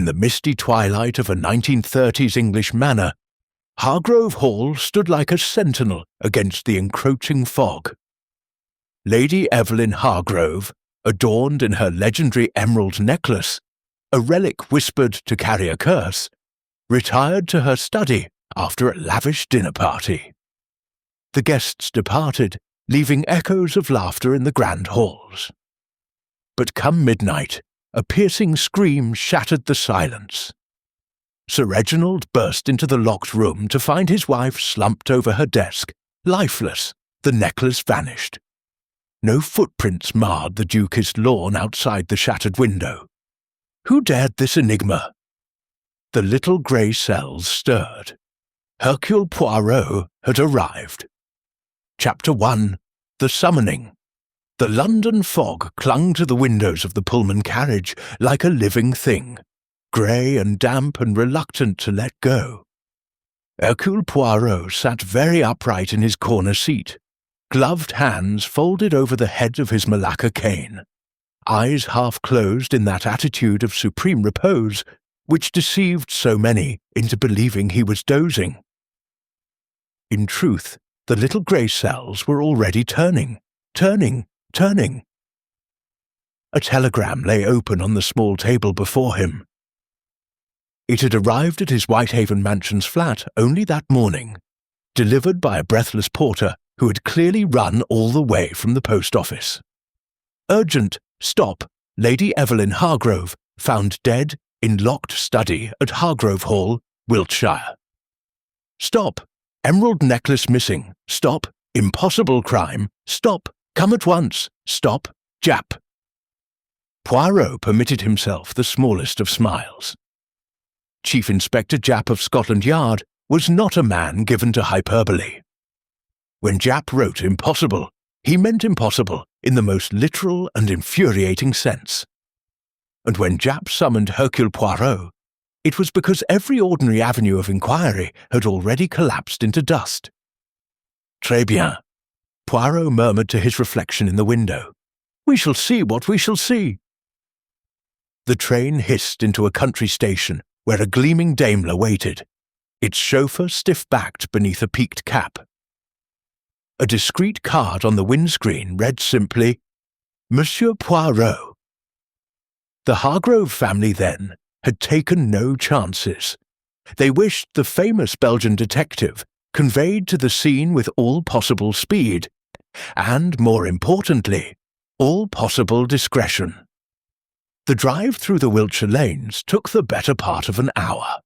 the misty twilight of a 1930s English manor, Hargrove Hall stood like a sentinel against the encroaching fog. Lady Evelyn Hargrove, adorned in her legendary emerald necklace, a relic whispered to carry a curse, retired to her study after a lavish dinner party. The guests departed, leaving echoes of laughter in the grand halls. But come midnight, a piercing scream shattered the silence. Sir Reginald burst into the locked room to find his wife slumped over her desk, lifeless, the necklace vanished. No footprints marred the Duke's lawn outside the shattered window. Who dared this enigma? The little grey cells stirred. Hercule Poirot had arrived. Chapter 1. The Summoning. The London fog clung to the windows of the Pullman carriage like a living thing, grey and damp and reluctant to let go. Hercule Poirot sat very upright in his corner seat, gloved hands folded over the head of his Malacca cane, eyes half closed in that attitude of supreme repose which deceived so many into believing he was dozing. In truth, the little grey cells were already turning. A telegram lay open on the small table before him. It had arrived at his Whitehaven Mansions flat only that morning, delivered by a breathless porter who had clearly run all the way from the post office. Urgent, stop, Lady Evelyn Hargrove, found dead in locked study at Hargrove Hall, Wiltshire. Stop, emerald necklace missing. Stop, impossible crime. Stop, come at once. Stop, Jap. Poirot permitted himself the smallest of smiles. Chief Inspector Jap of Scotland Yard was not a man given to hyperbole. When Jap wrote impossible, he meant impossible in the most literal and infuriating sense. And when Jap summoned Hercule Poirot, it was because every ordinary avenue of inquiry had already collapsed into dust. Très bien, Poirot murmured to his reflection in the window. We shall see what we shall see. The train hissed into a country station where a gleaming Daimler waited, its chauffeur stiff-backed beneath a peaked cap. A discreet card on the windscreen read simply, Monsieur Poirot. The Hargrove family, then, had taken no chances. They wished the famous Belgian detective conveyed to the scene with all possible speed, and, more importantly, all possible discretion. The drive through the Wiltshire lanes took the better part of an hour.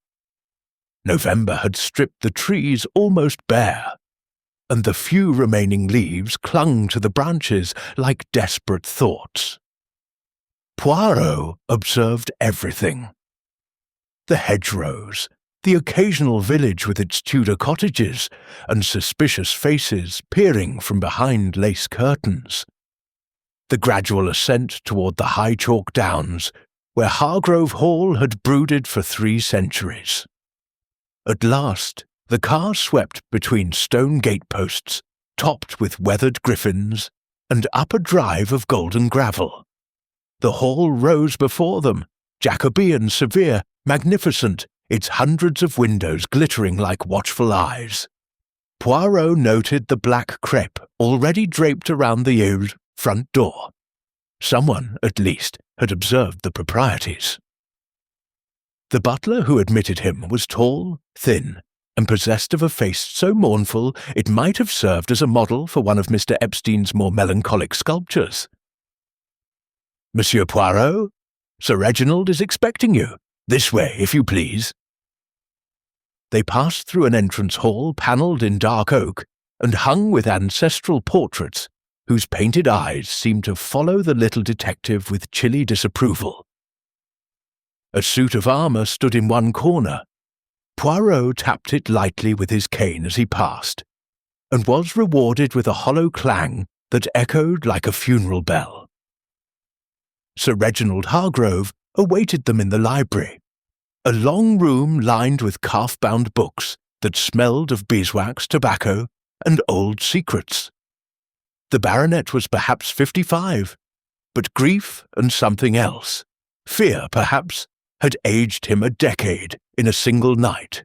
November had stripped the trees almost bare, and the few remaining leaves clung to the branches like desperate thoughts. Poirot observed everything. The hedgerows, the occasional village with its Tudor cottages, and suspicious faces peering from behind lace curtains. The gradual ascent toward the high chalk downs, where Hargrove Hall had brooded for 3 centuries. At last, the car swept between stone gateposts, topped with weathered griffins, and up a drive of golden gravel. The hall rose before them, Jacobean, severe, magnificent, its hundreds of windows glittering like watchful eyes. Poirot noted the black crepe already draped around the old front door. Someone, at least, had observed the proprieties. The butler who admitted him was tall, thin, and possessed of a face so mournful it might have served as a model for one of Mr. Epstein's more melancholic sculptures. Monsieur Poirot, Sir Reginald is expecting you. This way, if you please. They passed through an entrance hall panelled in dark oak and hung with ancestral portraits whose painted eyes seemed to follow the little detective with chilly disapproval. A suit of armour stood in one corner. Poirot tapped it lightly with his cane as he passed, and was rewarded with a hollow clang that echoed like a funeral bell. Sir Reginald Hargrove awaited them in the library, a long room lined with calf-bound books that smelled of beeswax, tobacco, and old secrets. The baronet was perhaps 55, but grief and something else, fear perhaps, had aged him a decade in a single night.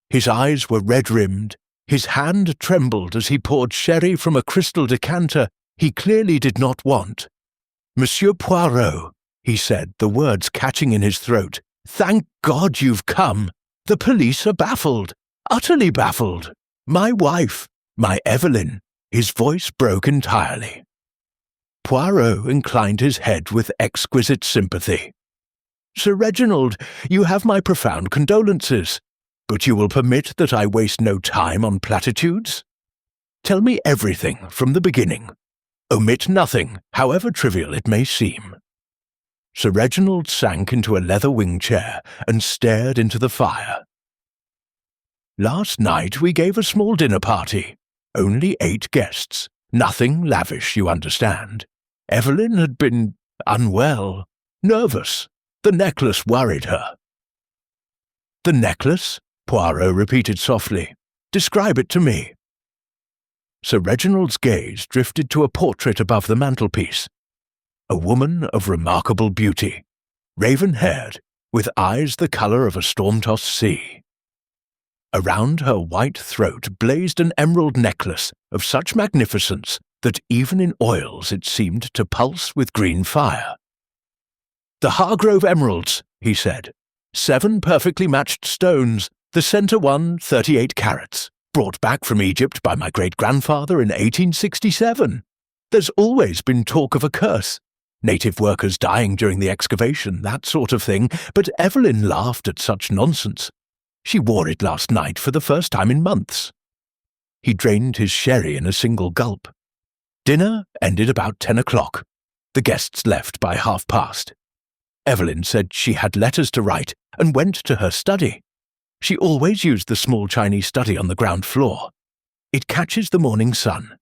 His eyes were red-rimmed, his hand trembled as he poured sherry from a crystal decanter he clearly did not want. "Monsieur Poirot," he said, the words catching in his throat, "thank God you've come. The police are baffled, utterly baffled. My wife, my Evelyn." His voice broke entirely. Poirot inclined his head with exquisite sympathy. "Sir Reginald, you have my profound condolences, but you will permit that I waste no time on platitudes? Tell me everything from the beginning. Omit nothing, however trivial it may seem." Sir Reginald sank into a leather wing chair and stared into the fire. "Last night we gave a small dinner party. Only 8 guests. Nothing lavish, you understand. Evelyn had been unwell, nervous. The necklace worried her." "The necklace?" Poirot repeated softly. "Describe it to me." Sir Reginald's gaze drifted to a portrait above the mantelpiece. A woman of remarkable beauty, raven-haired, with eyes the colour of a storm-tossed sea. Around her white throat blazed an emerald necklace of such magnificence that even in oils it seemed to pulse with green fire. "The Hargrove emeralds," he said. 7 perfectly matched stones, the centre one 38 carats, brought back from Egypt by my great-grandfather in 1867. There's always been talk of a curse. Native workers dying during the excavation, that sort of thing, but Evelyn laughed at such nonsense. She wore it last night for the first time in months. He drained his sherry in a single gulp. Dinner ended about 10 o'clock. The guests left by past. Evelyn said she had letters to write and went to her study. She always used the small Chinese study on the ground floor. It catches the morning sun.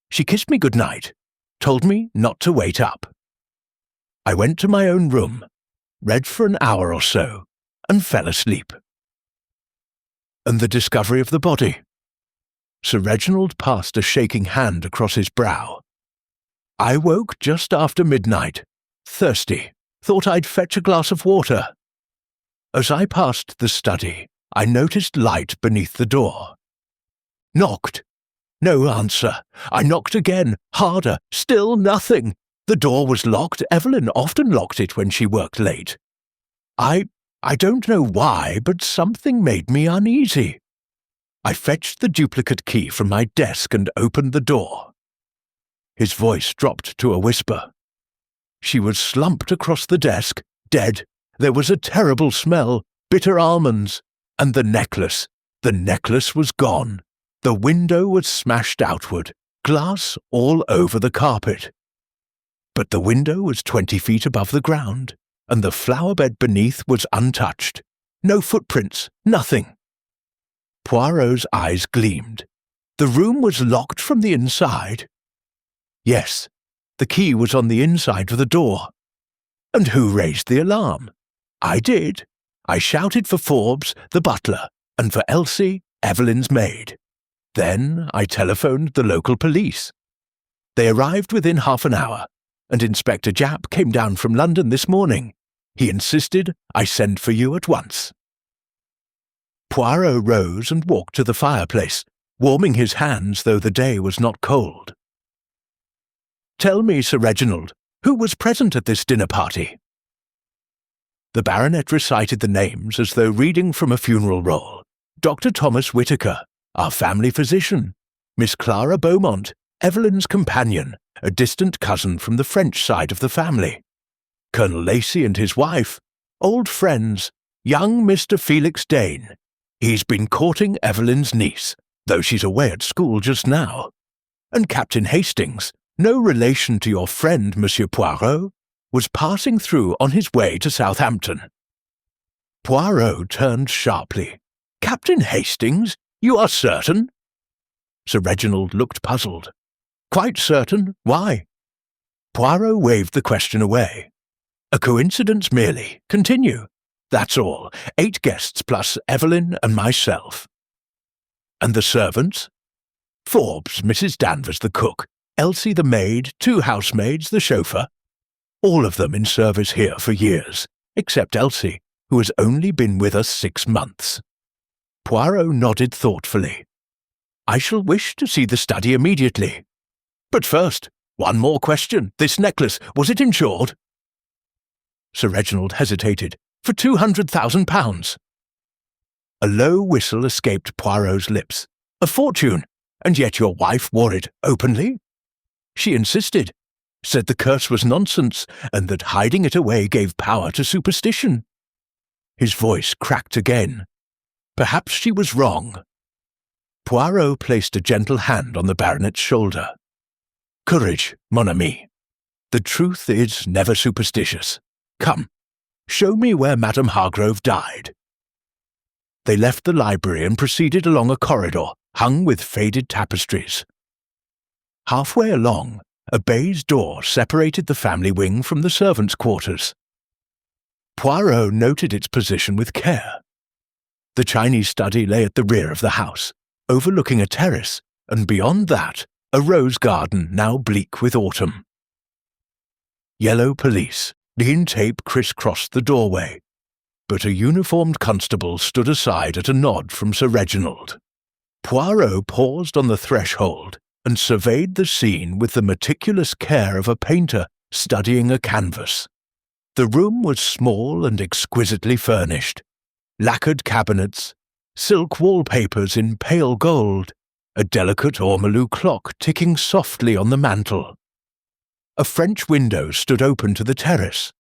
She kissed me good night, told me not to wait up. I went to my own room, read for an hour or so, and fell asleep. And the discovery of the body? Sir Reginald passed a shaking hand across his brow. I woke just after midnight, thirsty, thought I'd fetch a glass of water. As I passed the study, I noticed light beneath the door. Knocked. No answer. I knocked again, harder, still nothing. The door was locked. Evelyn often locked it when she worked late. I don't know why, but something made me uneasy. I fetched the duplicate key from my desk and opened the door. His voice dropped to a whisper. She was slumped across the desk, dead. There was a terrible smell, bitter almonds. And the necklace was gone. The window was smashed outward, glass all over the carpet. But the window was 20 feet above the ground, and the flower bed beneath was untouched. No footprints, nothing. Poirot's eyes gleamed. The room was locked from the inside. Yes, the key was on the inside of the door. And who raised the alarm? I did. I shouted for Forbes, the butler, and for Elsie, Evelyn's maid. Then I telephoned the local police. They arrived within half an hour, and Inspector Japp came down from London this morning. He insisted I send for you at once. Poirot rose and walked to the fireplace, warming his hands though the day was not cold. Tell me, Sir Reginald, who was present at this dinner party? The baronet recited the names as though reading from a funeral roll. Dr. Thomas Whitaker, our family physician, Miss Clara Beaumont, Evelyn's companion, a distant cousin from the French side of the family, Colonel Lacey and his wife, old friends, young Mr. Felix Dane. He's been courting Evelyn's niece, though she's away at school just now. And Captain Hastings, no relation to your friend, Monsieur Poirot, was passing through on his way to Southampton. Poirot turned sharply. Captain Hastings? You are certain? Sir Reginald looked puzzled. Quite certain. Why? Poirot waved the question away. A coincidence merely. Continue. That's all. 8 guests plus Evelyn and myself. And the servants? Forbes, Mrs. Danvers the cook, Elsie the maid, 2 housemaids, the chauffeur. All of them in service here for years. except Elsie, who has only been with us 6 months. Poirot nodded thoughtfully. I shall wish to see the study immediately. But first, one more question. This necklace, was it insured? Sir Reginald hesitated. For £200,000. A low whistle escaped Poirot's lips. A fortune, and yet your wife wore it openly? She insisted, said the curse was nonsense, and that hiding it away gave power to superstition. His voice cracked again. Perhaps she was wrong. Poirot placed a gentle hand on the baronet's shoulder. Courage, mon ami. The truth is never superstitious. Come, show me where Madame Hargrove died. They left the library and proceeded along a corridor hung with faded tapestries. Halfway along, a baize door separated the family wing from the servants' quarters. Poirot noted its position with care. The Chinese study lay at the rear of the house, overlooking a terrace, and beyond that, a rose garden now bleak with autumn. Yellow police, lean tape crisscrossed the doorway, but a uniformed constable stood aside at a nod from Sir Reginald. Poirot paused on the threshold and surveyed the scene with the meticulous care of a painter studying a canvas. The room was small and exquisitely furnished. Lacquered cabinets, silk wallpapers in pale gold, a delicate ormolu clock ticking softly on the mantel. A French window stood open to the terrace.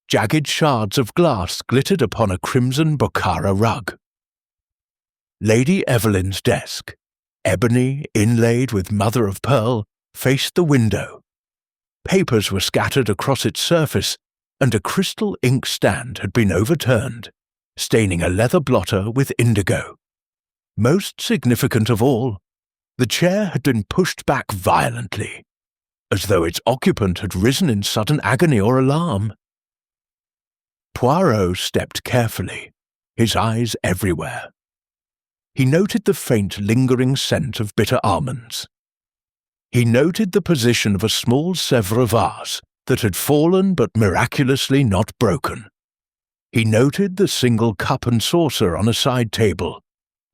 Jagged shards of glass glittered upon a crimson Bokhara rug. Lady Evelyn's desk, ebony inlaid with mother-of-pearl, faced the window. Papers were scattered across its surface, and a crystal inkstand had been overturned, staining a leather blotter with indigo. Most significant of all, the chair had been pushed back violently, as though its occupant had risen in sudden agony or alarm. Poirot stepped carefully, his eyes everywhere. He noted the faint, lingering scent of bitter almonds. He noted the position of a small Sèvres vase that had fallen but miraculously not broken. He noted the single cup and saucer on a side table,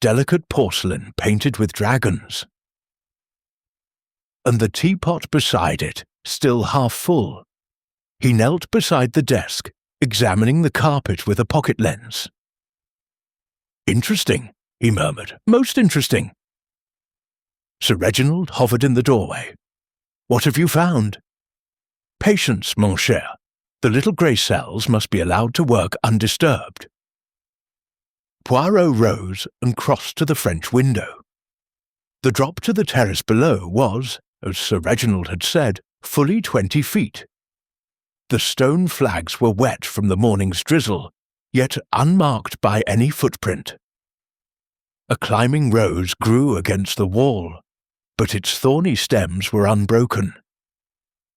delicate porcelain painted with dragons. And the teapot beside it, still half full. He knelt beside the desk, examining the carpet with a pocket lens. Interesting, he murmured, most interesting. Sir Reginald hovered in the doorway. What have you found? Patience, mon cher. The little grey cells must be allowed to work undisturbed. Poirot rose and crossed to the French window. The drop to the terrace below was, as Sir Reginald had said, fully 20 feet. The stone flags were wet from the morning's drizzle, yet unmarked by any footprint. A climbing rose grew against the wall, but its thorny stems were unbroken.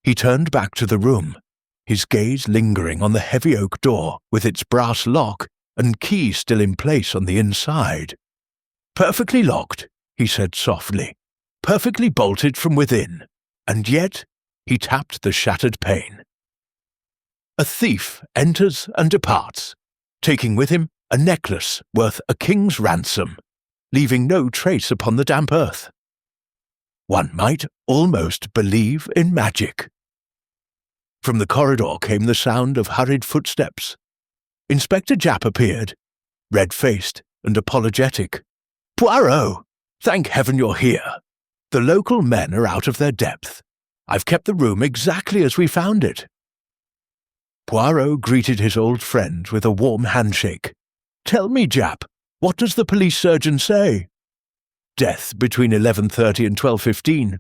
He turned back to the room, his gaze lingering on the heavy oak door with its brass lock and key still in place on the inside. Perfectly locked, he said softly, perfectly bolted from within, and yet he tapped the shattered pane. A thief enters and departs, taking with him a necklace worth a king's ransom, leaving no trace upon the damp earth. One might almost believe in magic. From the corridor came the sound of hurried footsteps. Inspector Japp appeared, red-faced and apologetic. Poirot! Thank heaven you're here. The local men are out of their depth. I've kept the room exactly as we found it. Poirot greeted his old friend with a warm handshake. Tell me, Japp, what does the police surgeon say? Death between 11:30 and 12:15.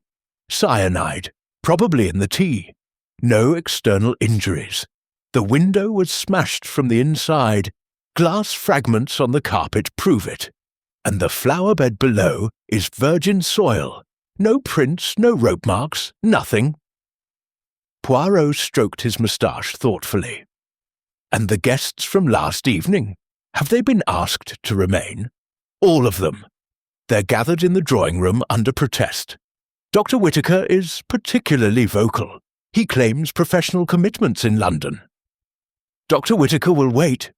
Cyanide, probably in the tea. No external injuries. The window was smashed from the inside. Glass fragments on the carpet prove it. And the flower bed below is virgin soil. No prints, no rope marks, nothing. Poirot stroked his moustache thoughtfully. And the guests from last evening? Have they been asked to remain? All of them. They're gathered in the drawing-room under protest. Dr. Whittaker is particularly vocal. He claims professional commitments in London. Dr. Whittaker will wait,"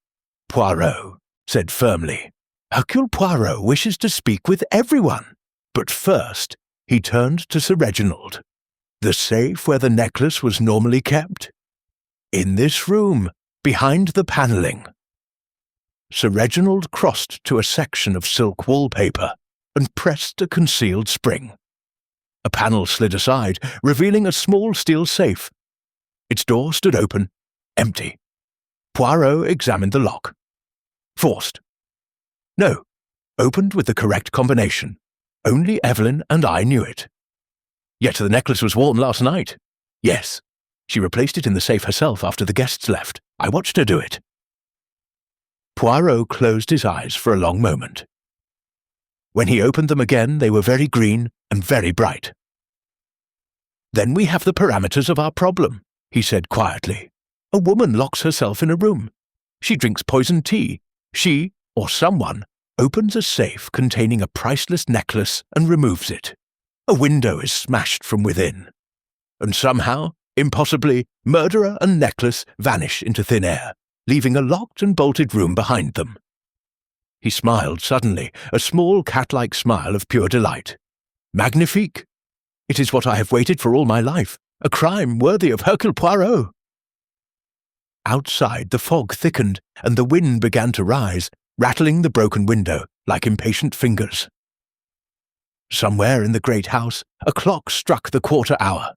Poirot said firmly. "Hercule Poirot wishes to speak with everyone." But first, he turned to Sir Reginald. "The safe where the necklace was normally kept?" "In this room, behind the panelling." Sir Reginald crossed to a section of silk wallpaper and pressed a concealed spring. A panel slid aside, revealing a small steel safe. Its door stood open, empty. Poirot examined the lock. Forced. No, opened with the correct combination. Only Evelyn and I knew it. Yet the necklace was worn last night. Yes, she replaced it in the safe herself after the guests left. I watched her do it. Poirot closed his eyes for a long moment. When he opened them again, they were very green and very bright. "Then we have the parameters of our problem," he said quietly. "A woman locks herself in a room. She drinks poisoned tea. She, or someone, opens a safe containing a priceless necklace and removes it. A window is smashed from within. And somehow, impossibly, murderer and necklace vanish into thin air, leaving a locked and bolted room behind them." He smiled suddenly, a small cat-like smile of pure delight. "Magnifique! It is what I have waited for all my life, a crime worthy of Hercule Poirot." Outside the fog thickened, and the wind began to rise, rattling the broken window like impatient fingers. Somewhere in the great house, a clock struck the quarter hour.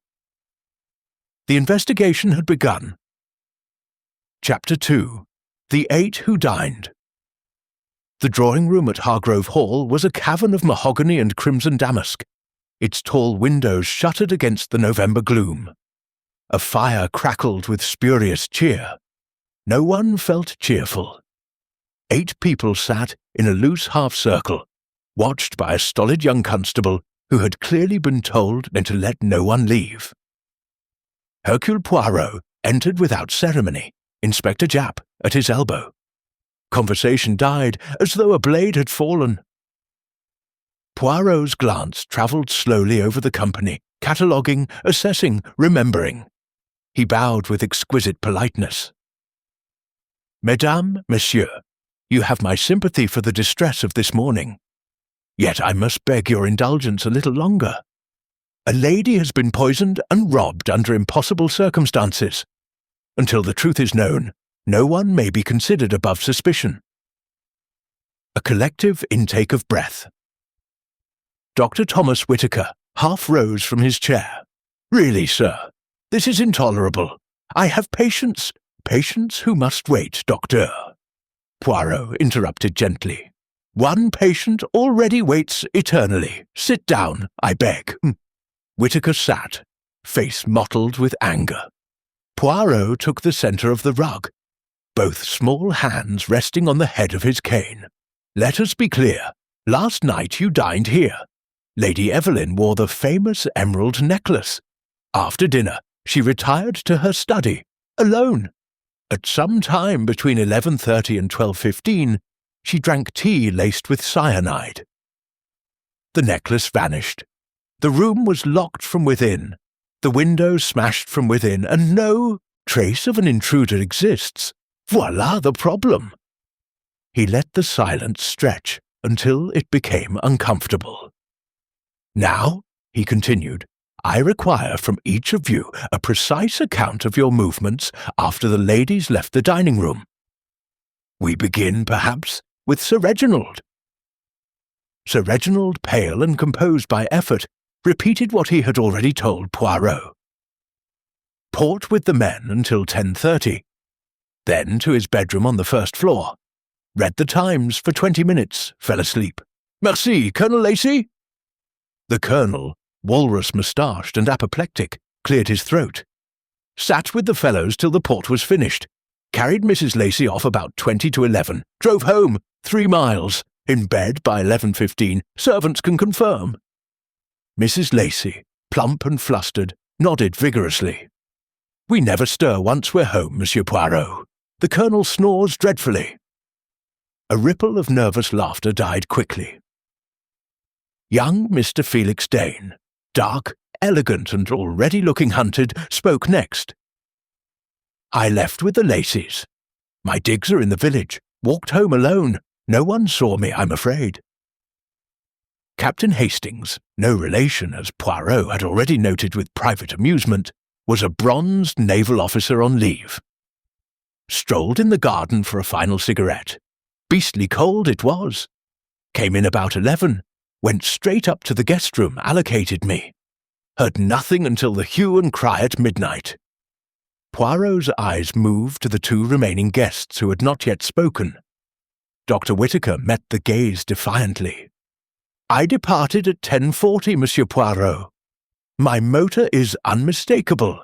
The investigation had begun. Chapter 2. The 8 Who Dined. The drawing-room at Hargrove Hall was a cavern of mahogany and crimson damask, its tall windows shuttered against the November gloom. A fire crackled with spurious cheer. No one felt cheerful. 8 people sat in a loose half-circle, watched by a stolid young constable who had clearly been told to let no one leave. Hercule Poirot entered without ceremony, Inspector Japp at his elbow. Conversation died as though a blade had fallen. Poirot's glance travelled slowly over the company, cataloguing, assessing, remembering. He bowed with exquisite politeness. "Mesdames, Messieurs, you have my sympathy for the distress of this morning. Yet I must beg your indulgence a little longer. A lady has been poisoned and robbed under impossible circumstances. Until the truth is known, no one may be considered above suspicion." A collective intake of breath. Dr. Thomas Whittaker half rose from his chair. "Really, sir, this is intolerable. I have patients who must wait, doctor." Poirot interrupted gently. "One patient already waits eternally. Sit down, I beg." Whittaker sat, face mottled with anger. Poirot took the centre of the rug, both small hands resting on the head of his cane. "Let us be clear. Last night you dined here. Lady Evelyn wore the famous emerald necklace. After dinner, she retired to her study, alone. At some time between 11:30 and 12:15, she drank tea laced with cyanide. The necklace vanished. The room was locked from within, the window smashed from within, and no trace of an intruder exists. Voila the problem." He let the silence stretch until it became uncomfortable. "Now," he continued, "I require from each of you a precise account of your movements after the ladies left the dining room. We begin, perhaps, with Sir Reginald." Sir Reginald, pale and composed by effort, repeated what he had already told Poirot. Port with the men until 10:30. Then to his bedroom on the first floor. Read the Times for 20 minutes, fell asleep. "Merci, Colonel Lacey?" The colonel, walrus-moustached and apoplectic, cleared his throat. "Sat with the fellows till the port was finished. Carried Mrs. Lacey off about 20 to 11. Drove home, 3 miles. In bed by 11:15. Servants can confirm." Mrs. Lacey, plump and flustered, nodded vigorously. "We never stir once we're home, Monsieur Poirot. The colonel snores dreadfully." A ripple of nervous laughter died quickly. Young Mr. Felix Dane, dark, elegant, and already looking hunted, spoke next. "I left with the Lacys. My digs are in the village. Walked home alone. No one saw me, I'm afraid." Captain Hastings, no relation as Poirot had already noted with private amusement, was a bronzed naval officer on leave. Strolled in the garden for a final cigarette. Beastly cold it was. Came in about 11, went straight up to the guest room allocated me. Heard nothing until the hue and cry at midnight. Poirot's eyes moved to the two remaining guests who had not yet spoken. Dr. Whittaker met the gaze defiantly. "I departed at 10:40, Monsieur Poirot. My motor is unmistakable.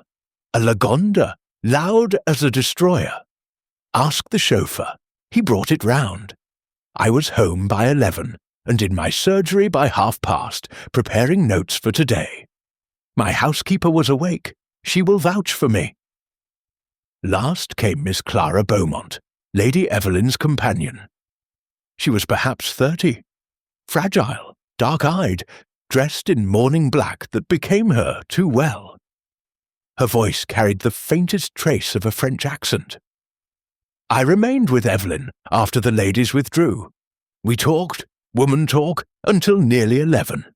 A Lagonda, loud as a destroyer. Ask the chauffeur. He brought it round. I was home by 11, and in my surgery by past, preparing notes for today. My housekeeper was awake. She will vouch for me." Last came Miss Clara Beaumont, Lady Evelyn's companion. She was perhaps 30, fragile, dark-eyed, dressed in mourning black that became her too well. Her voice carried the faintest trace of a French accent. I remained with Evelyn after the ladies withdrew. We talked, woman talk, until nearly 11.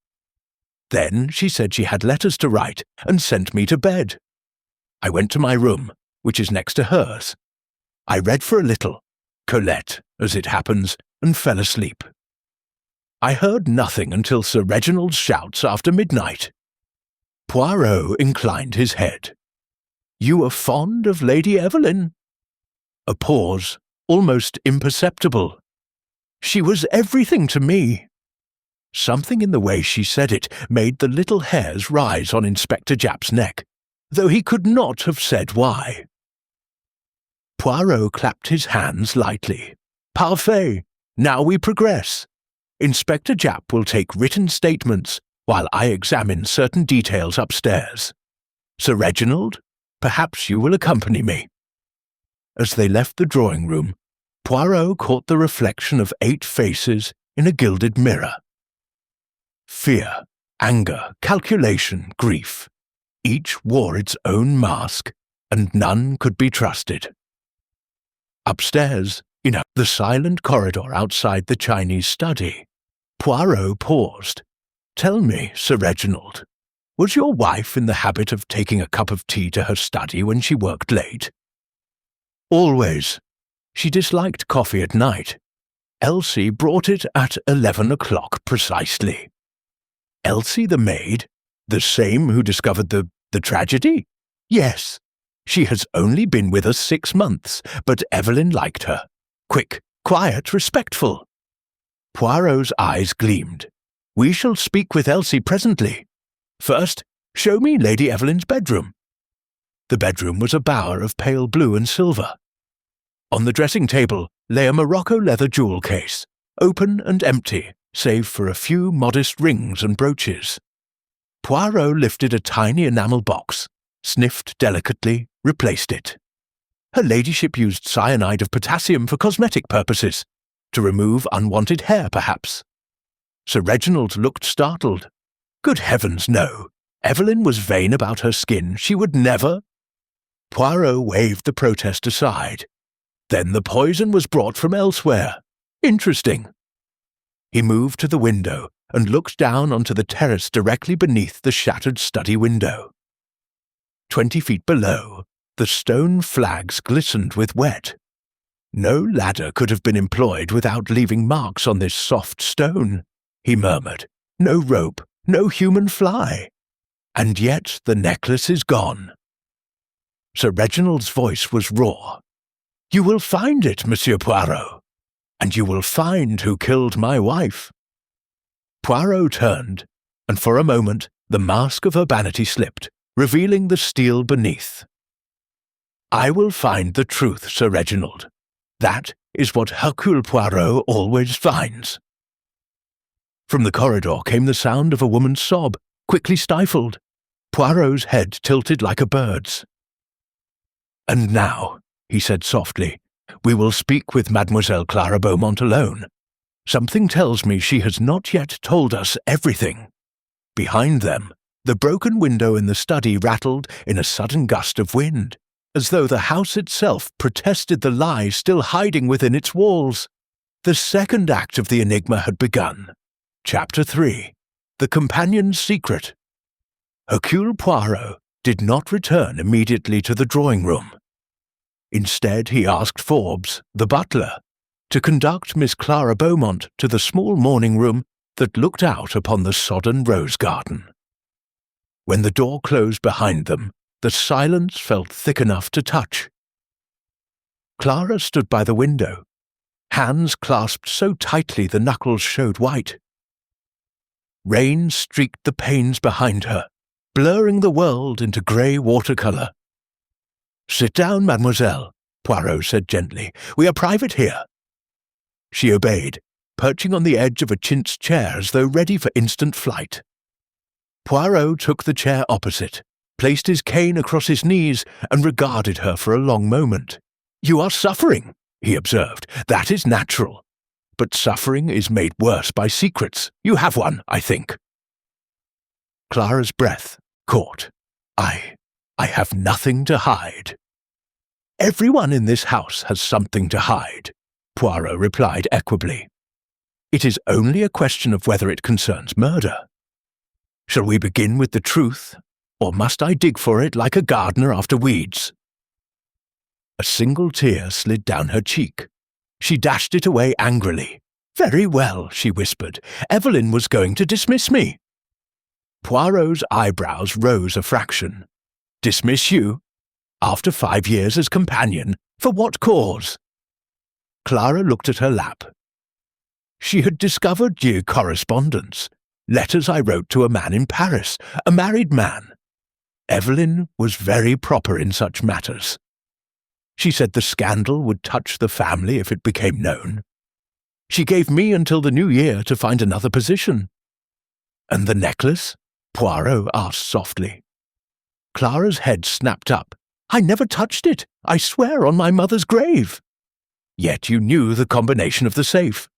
Then she said she had letters to write and sent me to bed. I went to my room, which is next to hers. I read for a little, Colette, as it happens, and fell asleep. I heard nothing until Sir Reginald's shouts after midnight. Poirot inclined his head. "You were fond of Lady Evelyn?" A pause, almost imperceptible. "She was everything to me." Something in the way she said it made the little hairs rise on Inspector Japp's neck, though he could not have said why. Poirot clapped his hands lightly. "Parfait! Now we progress. Inspector Japp will take written statements while I examine certain details upstairs. Sir Reginald, perhaps you will accompany me." As they left the drawing-room, Poirot caught the reflection of 8 faces in a gilded mirror. Fear, anger, calculation, grief. Each wore its own mask, and none could be trusted. Upstairs, in the silent corridor outside the Chinese study, Poirot paused. "Tell me, Sir Reginald, was your wife in the habit of taking a cup of tea to her study when she worked late?" "Always. She disliked coffee at night. Elsie brought it at 11 o'clock precisely." "Elsie the maid? The same who discovered the tragedy?" "Yes. She has only been with us 6 months, but Evelyn liked her. Quick, quiet, respectful." Poirot's eyes gleamed. "We shall speak with Elsie presently. First, show me Lady Evelyn's bedroom." The bedroom was a bower of pale blue and silver. On the dressing table lay a Morocco leather jewel case, open and empty, save for a few modest rings and brooches. Poirot lifted a tiny enamel box, sniffed delicately, replaced it. Her ladyship used cyanide of potassium for cosmetic purposes, to remove unwanted hair, perhaps. Sir Reginald looked startled. Good heavens, no. Evelyn was vain about her skin. She would never. Poirot waved the protest aside. Then the poison was brought from elsewhere. Interesting. He moved to the window and looked down onto the terrace directly beneath the shattered study window. 20 feet below, the stone flags glistened with wet. No ladder could have been employed without leaving marks on this soft stone, he murmured. No rope, no human fly. And yet the necklace is gone. Sir Reginald's voice was raw. You will find it, Monsieur Poirot, and you will find who killed my wife. Poirot turned, and for a moment the mask of urbanity slipped, revealing the steel beneath. I will find the truth, Sir Reginald. That is what Hercule Poirot always finds. From the corridor came the sound of a woman's sob, quickly stifled. Poirot's head tilted like a bird's. And now, he said softly, we will speak with Mademoiselle Clara Beaumont alone. Something tells me she has not yet told us everything. Behind them, the broken window in the study rattled in a sudden gust of wind, as though the house itself protested the lie still hiding within its walls. The second act of the enigma had begun. Chapter 3. The Companion's Secret. Hercule Poirot did not return immediately to the drawing-room. Instead, he asked Forbes, the butler, to conduct Miss Clara Beaumont to the small morning-room that looked out upon the sodden rose garden. When the door closed behind them, the silence felt thick enough to touch. Clara stood by the window, hands clasped so tightly the knuckles showed white. Rain streaked the panes behind her, blurring the world into grey watercolour. "Sit down, mademoiselle," Poirot said gently. "We are private here." She obeyed, perching on the edge of a chintz chair as though ready for instant flight. Poirot took the chair opposite, placed his cane across his knees, and regarded her for a long moment. "You are suffering," he observed. "That is natural. But suffering is made worse by secrets. You have one, I think." Clara's breath caught. I have nothing to hide." "Everyone in this house has something to hide," Poirot replied equably. "It is only a question of whether it concerns murder. Shall we begin with the truth, or must I dig for it like a gardener after weeds?" A single tear slid down her cheek. She dashed it away angrily. "Very well," she whispered. "Evelyn was going to dismiss me." Poirot's eyebrows rose a fraction. "Dismiss you? After 5 years as companion? For what cause?" Clara looked at her lap. She had discovered your correspondence, letters I wrote to a man in Paris, a married man. Evelyn was very proper in such matters. She said the scandal would touch the family if it became known. She gave me until the new year to find another position. "And the necklace?" Poirot asked softly. Clara's head snapped up. "I never touched it, I swear on my mother's grave." "Yet you knew the combination of the safe."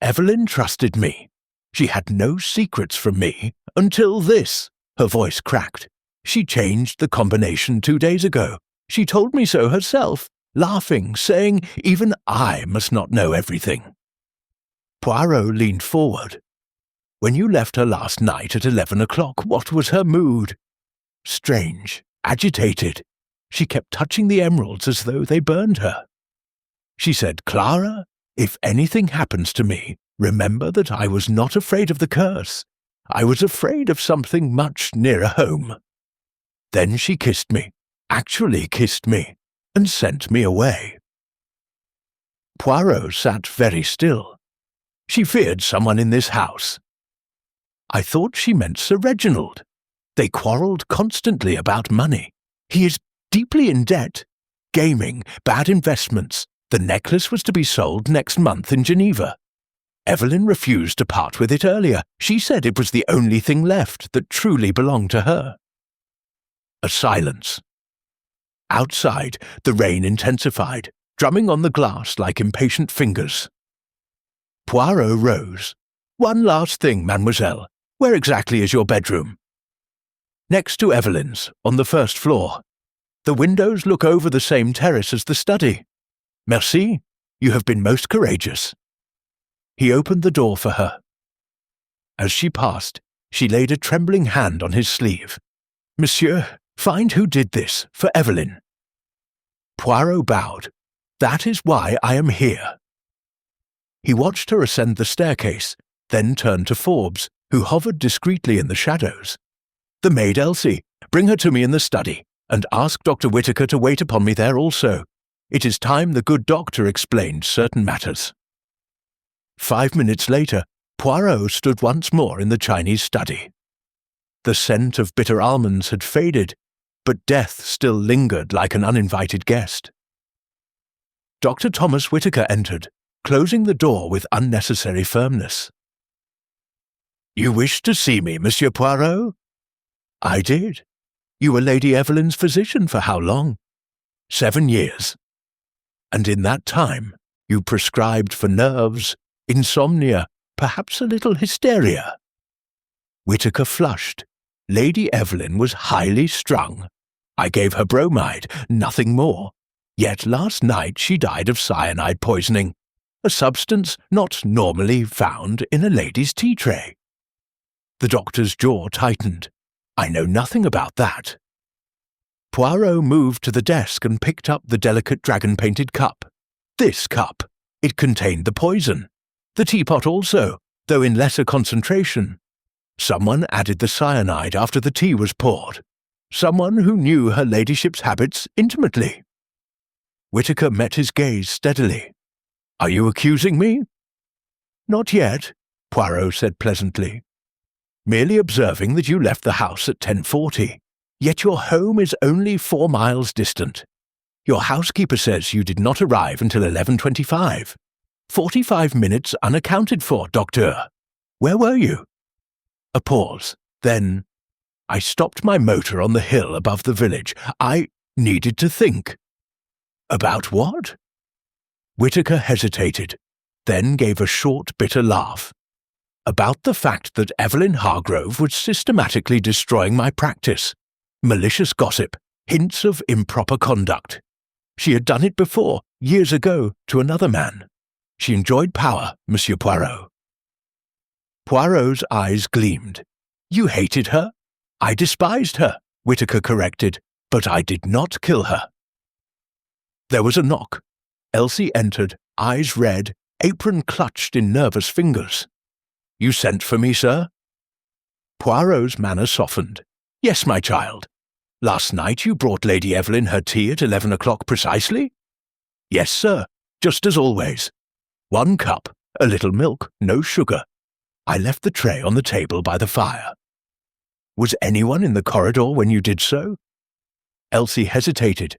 "Evelyn trusted me. She had no secrets from me until this." Her voice cracked. "She changed the combination 2 days ago. She told me so herself, laughing, saying even I must not know everything." Poirot leaned forward. "When you left her last night at 11 o'clock, what was her mood?" "Strange, agitated. She kept touching the emeralds as though they burned her. She said, 'Clara, if anything happens to me, remember that I was not afraid of the curse. I was afraid of something much nearer home.' Then she kissed me, actually kissed me, and sent me away." Poirot sat very still. "She feared someone in this house." "I thought she meant Sir Reginald. They quarrelled constantly about money. He is deeply in debt. Gaming, bad investments. The necklace was to be sold next month in Geneva. Evelyn refused to part with it earlier. She said it was the only thing left that truly belonged to her." A silence. Outside, the rain intensified, drumming on the glass like impatient fingers. Poirot rose. "One last thing, mademoiselle. Where exactly is your bedroom?" "Next to Evelyn's, on the first floor. The windows look over the same terrace as the study." "Merci. You have been most courageous." He opened the door for her. As she passed, she laid a trembling hand on his sleeve. "Monsieur, find who did this, for Evelyn." Poirot bowed. "That is why I am here." He watched her ascend the staircase, then turned to Forbes, who hovered discreetly in the shadows. "The maid Elsie, bring her to me in the study, and ask Dr. Whittaker to wait upon me there also. It is time the good doctor explained certain matters." 5 minutes later, Poirot stood once more in the Chinese study. The scent of bitter almonds had faded, but death still lingered like an uninvited guest. Dr. Thomas Whittaker entered, closing the door with unnecessary firmness. "You wished to see me, Monsieur Poirot?" "I did. You were Lady Evelyn's physician for how long?" 7 years. "And in that time you prescribed for nerves, insomnia, perhaps a little hysteria." Whittaker flushed. Lady Evelyn was highly strung. I gave her bromide, nothing more. Yet last night she died of cyanide poisoning, a substance not normally found in a lady's tea tray. The doctor's jaw tightened. I know nothing about that. Poirot moved to the desk and picked up the delicate dragon-painted cup. This cup. It contained the poison. The teapot also, though in lesser concentration. Someone added the cyanide after the tea was poured. Someone who knew her ladyship's habits intimately. Whittaker met his gaze steadily. Are you accusing me? Not yet, Poirot said pleasantly. Merely observing that you left the house at 10:40, yet your home is only 4 miles distant. Your housekeeper says you did not arrive until 11:25. 45 minutes unaccounted for, Docteur. Where were you? A pause. Then, I stopped my motor on the hill above the village. I needed to think. About what? Whittaker hesitated, then gave a short, bitter laugh. About the fact that Evelyn Hargrove was systematically destroying my practice. Malicious gossip, hints of improper conduct. She had done it before, years ago, to another man. She enjoyed power, Monsieur Poirot. Poirot's eyes gleamed. You hated her? I despised her, Whittaker corrected, but I did not kill her. There was a knock. Elsie entered, eyes red, apron clutched in nervous fingers. You sent for me, sir? Poirot's manner softened. Yes, my child. Last night you brought Lady Evelyn her tea at 11 o'clock precisely? Yes, sir, just as always. 1 cup, a little milk, no sugar. I left the tray on the table by the fire. Was anyone in the corridor when you did so? Elsie hesitated.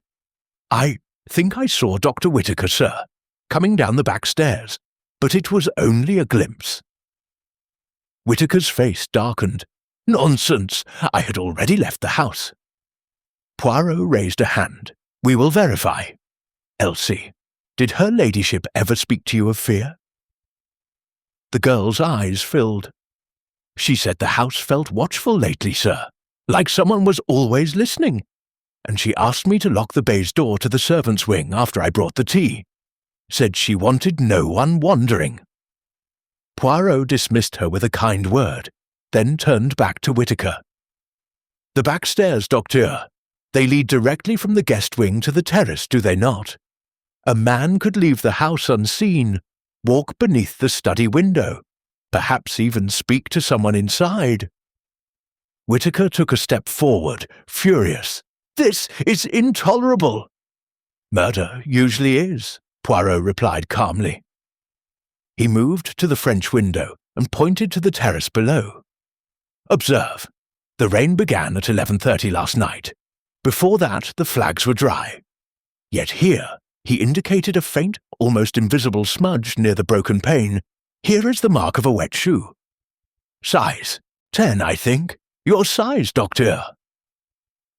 I think I saw Dr. Whittaker, sir, coming down the back stairs, but it was only a glimpse. Whittaker's face darkened. Nonsense! I had already left the house. Poirot raised a hand. We will verify. Elsie, did her ladyship ever speak to you of fear? The girl's eyes filled. She said the house felt watchful lately, sir, like someone was always listening, and she asked me to lock the baize door to the servants' wing after I brought the tea. Said she wanted no one wandering. Poirot dismissed her with a kind word, then turned back to Whittaker. The back stairs, Docteur. They lead directly from the guest wing to the terrace, do they not? A man could leave the house unseen, walk beneath the study window, perhaps even speak to someone inside. Whittaker took a step forward, furious. This is intolerable. Murder usually is, Poirot replied calmly. He moved to the French window and pointed to the terrace below. Observe, the rain began at 11:30 last night. Before that, the flags were dry. Yet here, he indicated a faint, almost invisible smudge near the broken pane. Here is the mark of a wet shoe. Size 10, I think. Your size, Docteur.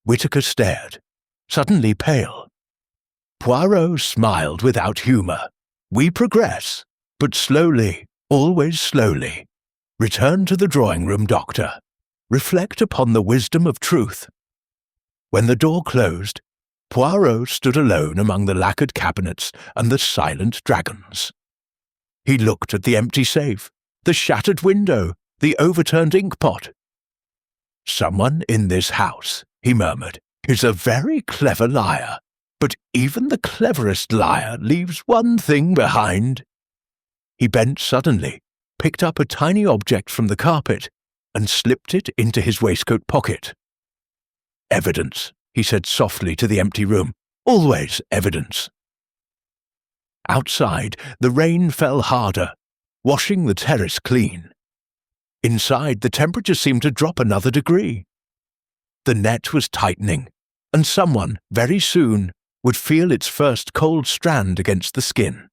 Whittaker stared, suddenly pale. Poirot smiled without humour. We progress, but slowly, always slowly. Return to the drawing-room, Doctor. Reflect upon the wisdom of truth. When the door closed, Poirot stood alone among the lacquered cabinets and the silent dragons. He looked at the empty safe, the shattered window, the overturned inkpot. Someone in this house, he murmured, is a very clever liar, but even the cleverest liar leaves one thing behind. He bent suddenly, picked up a tiny object from the carpet, and slipped it into his waistcoat pocket. Evidence, he said softly to the empty room. Always evidence. Outside, the rain fell harder, washing the terrace clean. Inside, the temperature seemed to drop another degree. The net was tightening, and someone, very soon, would feel its first cold strand against the skin.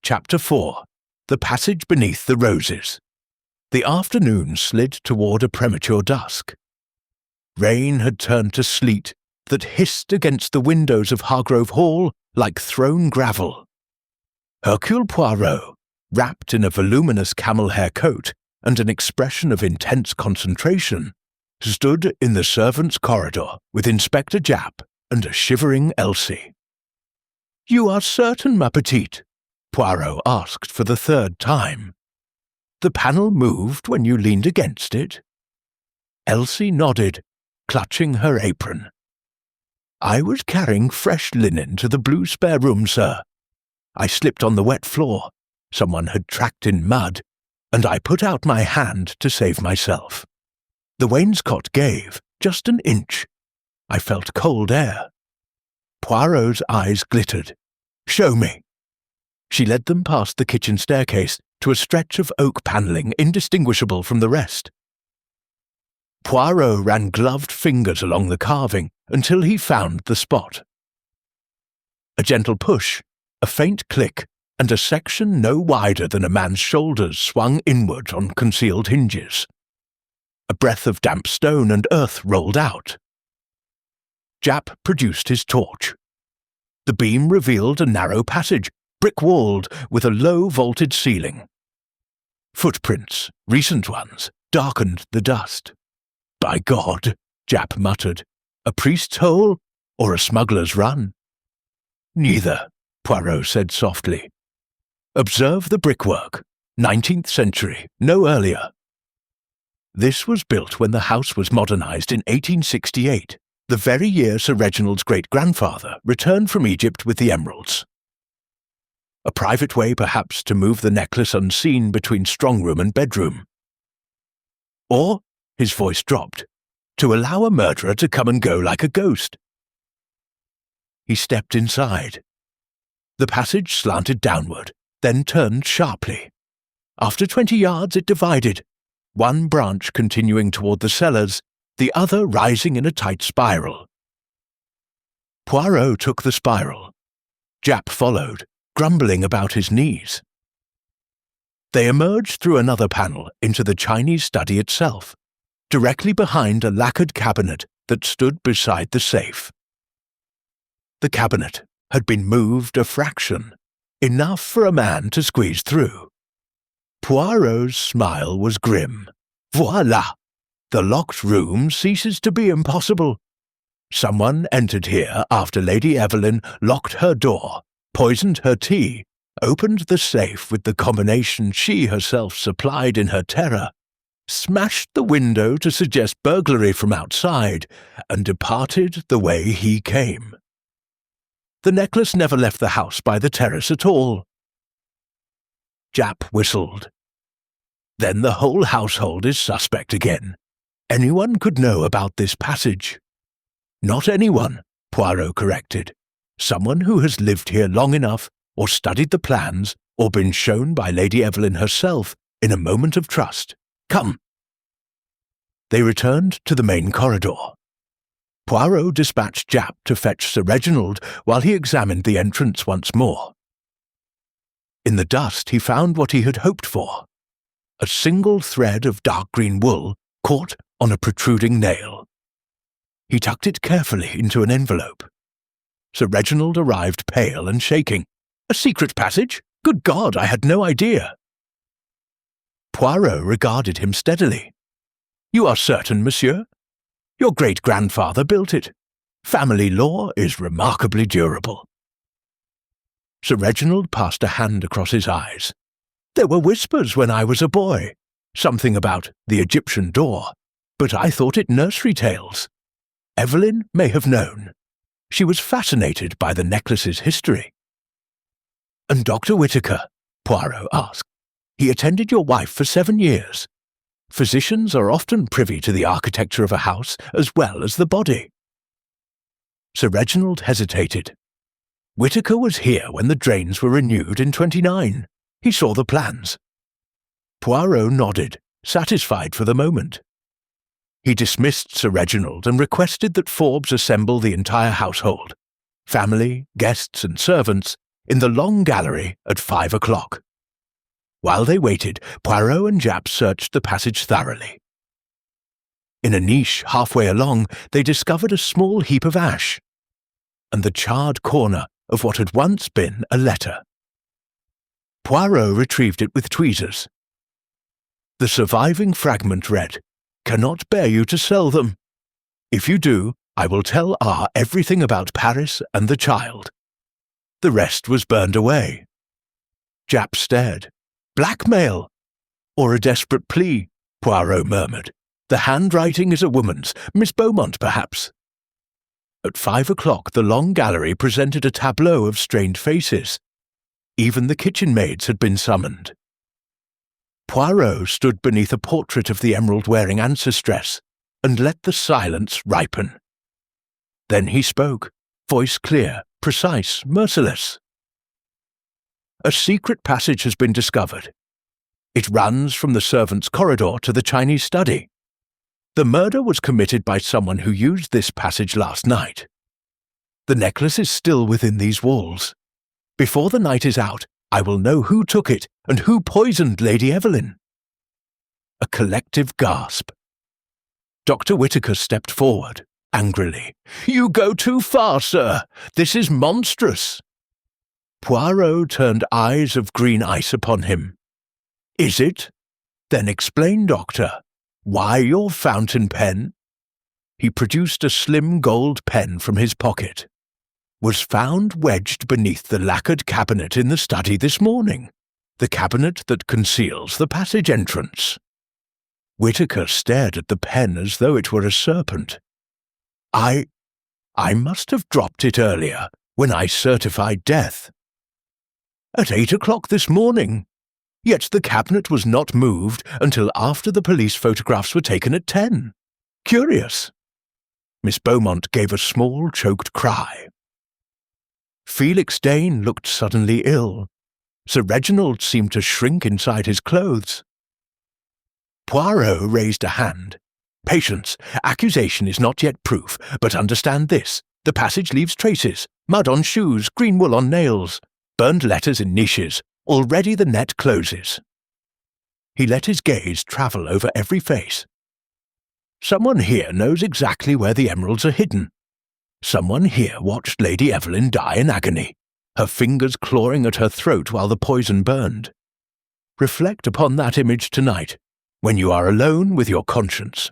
Chapter 4. The Passage Beneath the Roses. The afternoon slid toward a premature dusk. Rain had turned to sleet that hissed against the windows of Hargrove Hall like thrown gravel. Hercule Poirot, wrapped in a voluminous camel hair coat and an expression of intense concentration, stood in the servants' corridor with Inspector Japp and a shivering Elsie. "You are certain, ma petite?" Poirot asked for the third time. "The panel moved when you leaned against it?" Elsie nodded, clutching her apron. "I was carrying fresh linen to the blue spare room, sir. I slipped on the wet floor. Someone had tracked in mud, and I put out my hand to save myself. The wainscot gave, just an inch. I felt cold air." Poirot's eyes glittered. "Show me." She led them past the kitchen staircase to a stretch of oak panelling indistinguishable from the rest. Poirot ran gloved fingers along the carving until he found the spot. A gentle push, a faint click, and a section no wider than a man's shoulders swung inward on concealed hinges. A breath of damp stone and earth rolled out. Japp produced his torch. The beam revealed a narrow passage, brick-walled, with a low vaulted ceiling. Footprints, recent ones, darkened the dust. "By God," Japp muttered, "a priest's hole or a smuggler's run?" "Neither," Poirot said softly. "Observe the brickwork. 19th century, no earlier. This was built when the house was modernized in 1868, the very year Sir Reginald's great-grandfather returned from Egypt with the emeralds. A private way, perhaps, to move the necklace unseen between strongroom and bedroom. Or," his voice dropped, "to allow a murderer to come and go like a ghost." He stepped inside. The passage slanted downward, then turned sharply. After 20 yards it divided, one branch continuing toward the cellars, the other rising in a tight spiral. Poirot took the spiral. Japp followed, grumbling about his knees. They emerged through another panel into the Chinese study itself, directly behind a lacquered cabinet that stood beside the safe. The cabinet had been moved a fraction, enough for a man to squeeze through. Poirot's smile was grim. Voila! The locked room ceases to be impossible. Someone entered here after Lady Evelyn locked her door, poisoned her tea, opened the safe with the combination she herself supplied in her terror, smashed the window to suggest burglary from outside, and departed the way he came. The necklace never left the house by the terrace at all." Japp whistled. "Then the whole household is suspect again. Anyone could know about this passage." "Not anyone," Poirot corrected. "Someone who has lived here long enough, or studied the plans, or been shown by Lady Evelyn herself in a moment of trust. Come." They returned to the main corridor. Poirot dispatched Japp to fetch Sir Reginald while he examined the entrance once more. In the dust he found what he had hoped for: a single thread of dark green wool caught on a protruding nail. He tucked it carefully into an envelope. Sir Reginald arrived pale and shaking. "A secret passage? Good God, I had no idea." Poirot regarded him steadily. "You are certain, monsieur? Your great-grandfather built it. Family law is remarkably durable." Sir Reginald passed a hand across his eyes. "There were whispers when I was a boy. Something about the Egyptian door, but I thought it nursery tales. Evelyn may have known. She was fascinated by the necklace's history." "And Dr. Whittaker?" Poirot asked. "He attended your wife for 7 years. Physicians are often privy to the architecture of a house as well as the body." Sir Reginald hesitated. "Whittaker was here when the drains were renewed in 29. He saw the plans." Poirot nodded, satisfied for the moment. He dismissed Sir Reginald and requested that Forbes assemble the entire household, family, guests and servants, in the long gallery at 5 o'clock. While they waited, Poirot and Japp searched the passage thoroughly. In a niche halfway along, they discovered a small heap of ash, and the charred corner of what had once been a letter. Poirot retrieved it with tweezers. The surviving fragment read, cannot bear you to sell them. If you do, I will tell R everything about Paris and the child." The rest was burned away. Japp stared. "Blackmail! Or a desperate plea," Poirot murmured. "The handwriting is a woman's, Miss Beaumont, perhaps." At 5 o'clock the long gallery presented a tableau of strained faces. Even the kitchen maids had been summoned. Poirot stood beneath a portrait of the emerald-wearing ancestress and let the silence ripen. Then he spoke, voice clear, precise, merciless. "A secret passage has been discovered. It runs from the servants' corridor to the Chinese study. The murder was committed by someone who used this passage last night. The necklace is still within these walls. Before the night is out, I will know who took it and who poisoned Lady Evelyn." A collective gasp. Dr. Whitaker stepped forward, angrily. "You go too far, sir. This is monstrous." Poirot turned eyes of green ice upon him. "Is it? Then explain, Doctor. Why your fountain pen?" He produced a slim gold pen from his pocket. "Was found wedged beneath the lacquered cabinet in the study this morning, the cabinet that conceals the passage entrance." Whitaker stared at the pen as though it were a serpent. I must have dropped it earlier, when I certified death." "At 8 o'clock this morning. Yet the cabinet was not moved until after the police photographs were taken at 10. Curious." Miss Beaumont gave a small, choked cry. Felix Dane looked suddenly ill. Sir Reginald seemed to shrink inside his clothes. Poirot raised a hand. "Patience. Accusation is not yet proof, but understand this. The passage leaves traces, mud on shoes, green wool on nails, burned letters in niches. Already the net closes." He let his gaze travel over every face. "Someone here knows exactly where the emeralds are hidden. Someone here watched Lady Evelyn die in agony, her fingers clawing at her throat while the poison burned. Reflect upon that image tonight, when you are alone with your conscience."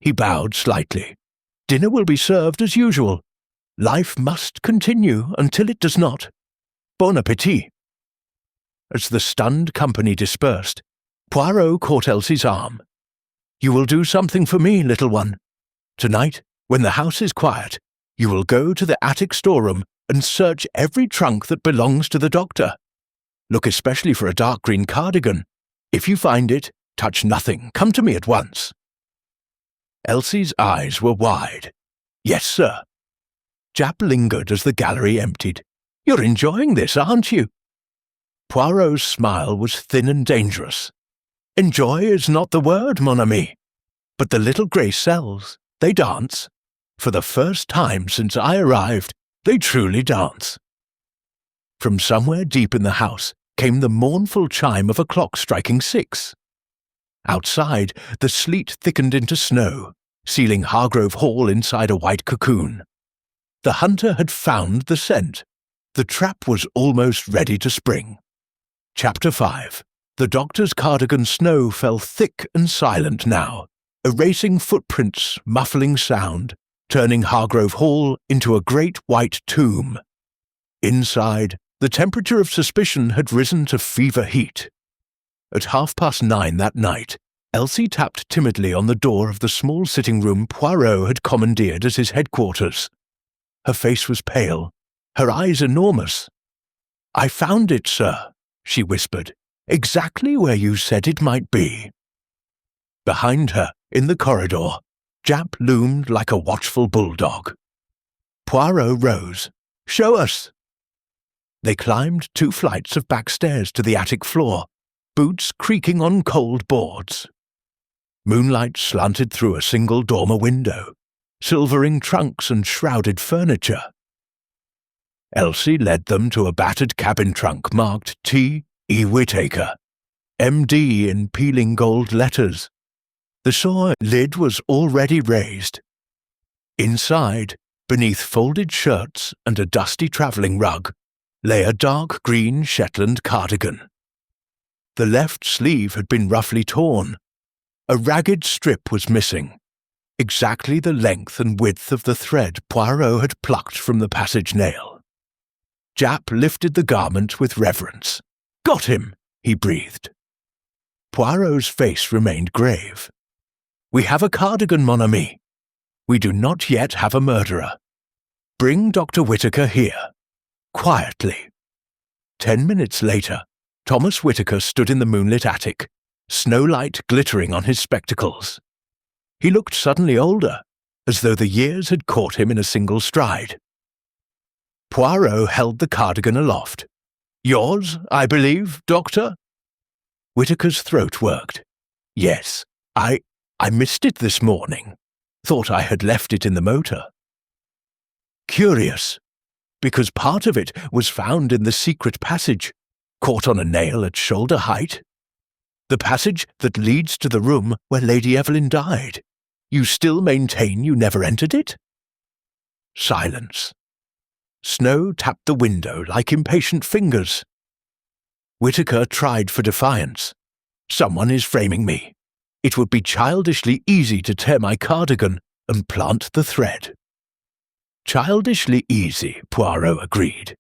He bowed slightly. "Dinner will be served as usual. Life must continue until it does not. Bon appétit." As the stunned company dispersed, Poirot caught Elsie's arm. "You will do something for me, little one. Tonight, when the house is quiet, you will go to the attic storeroom and search every trunk that belongs to the doctor. Look especially for a dark green cardigan. If you find it, touch nothing. Come to me at once." Elsie's eyes were wide. "Yes, sir." Japp lingered as the gallery emptied. "You're enjoying this, aren't you?" Poirot's smile was thin and dangerous. "Enjoy is not the word, mon ami. But the little grey cells, they dance. For the first time since I arrived, they truly dance." From somewhere deep in the house came the mournful chime of a clock striking 6. Outside, the sleet thickened into snow, sealing Hargrove Hall inside a white cocoon. The hunter had found the scent. The trap was almost ready to spring. Chapter 5. The doctor's cardigan snow fell thick and silent now, erasing footprints, muffling sound, turning Hargrove Hall into a great white tomb. Inside, the temperature of suspicion had risen to fever heat. At 9:30 that night, Elsie tapped timidly on the door of the small sitting room Poirot had commandeered as his headquarters. Her face was pale, her eyes enormous. "I found it, sir," she whispered, "exactly where you said it might be." Behind her, in the corridor, Japp loomed like a watchful bulldog. Poirot rose. "Show us." They climbed 2 flights of back stairs to the attic floor, boots creaking on cold boards. Moonlight slanted through a single dormer window, silvering trunks and shrouded furniture. Elsie led them to a battered cabin trunk marked T. E. Whitaker, M.D. in peeling gold letters. The saw lid was already raised. Inside, beneath folded shirts and a dusty travelling rug, lay a dark green Shetland cardigan. The left sleeve had been roughly torn. A ragged strip was missing, exactly the length and width of the thread Poirot had plucked from the passage nail. Japp lifted the garment with reverence. "Got him," he breathed. Poirot's face remained grave. "We have a cardigan, mon ami. We do not yet have a murderer. Bring Dr. Whittaker here. Quietly." 10 minutes later, Thomas Whittaker stood in the moonlit attic, snowlight glittering on his spectacles. He looked suddenly older, as though the years had caught him in a single stride. Poirot held the cardigan aloft. "Yours, I believe, Doctor?" Whittaker's throat worked. "Yes, I missed it this morning. Thought I had left it in the motor." "Curious, because part of it was found in the secret passage, caught on a nail at shoulder height. The passage that leads to the room where Lady Evelyn died. You still maintain you never entered it?" Silence. Snow tapped the window like impatient fingers. Whittaker tried for defiance. "Someone is framing me. It would be childishly easy to tear my cardigan and plant the thread." Childishly easy, Poirot agreed,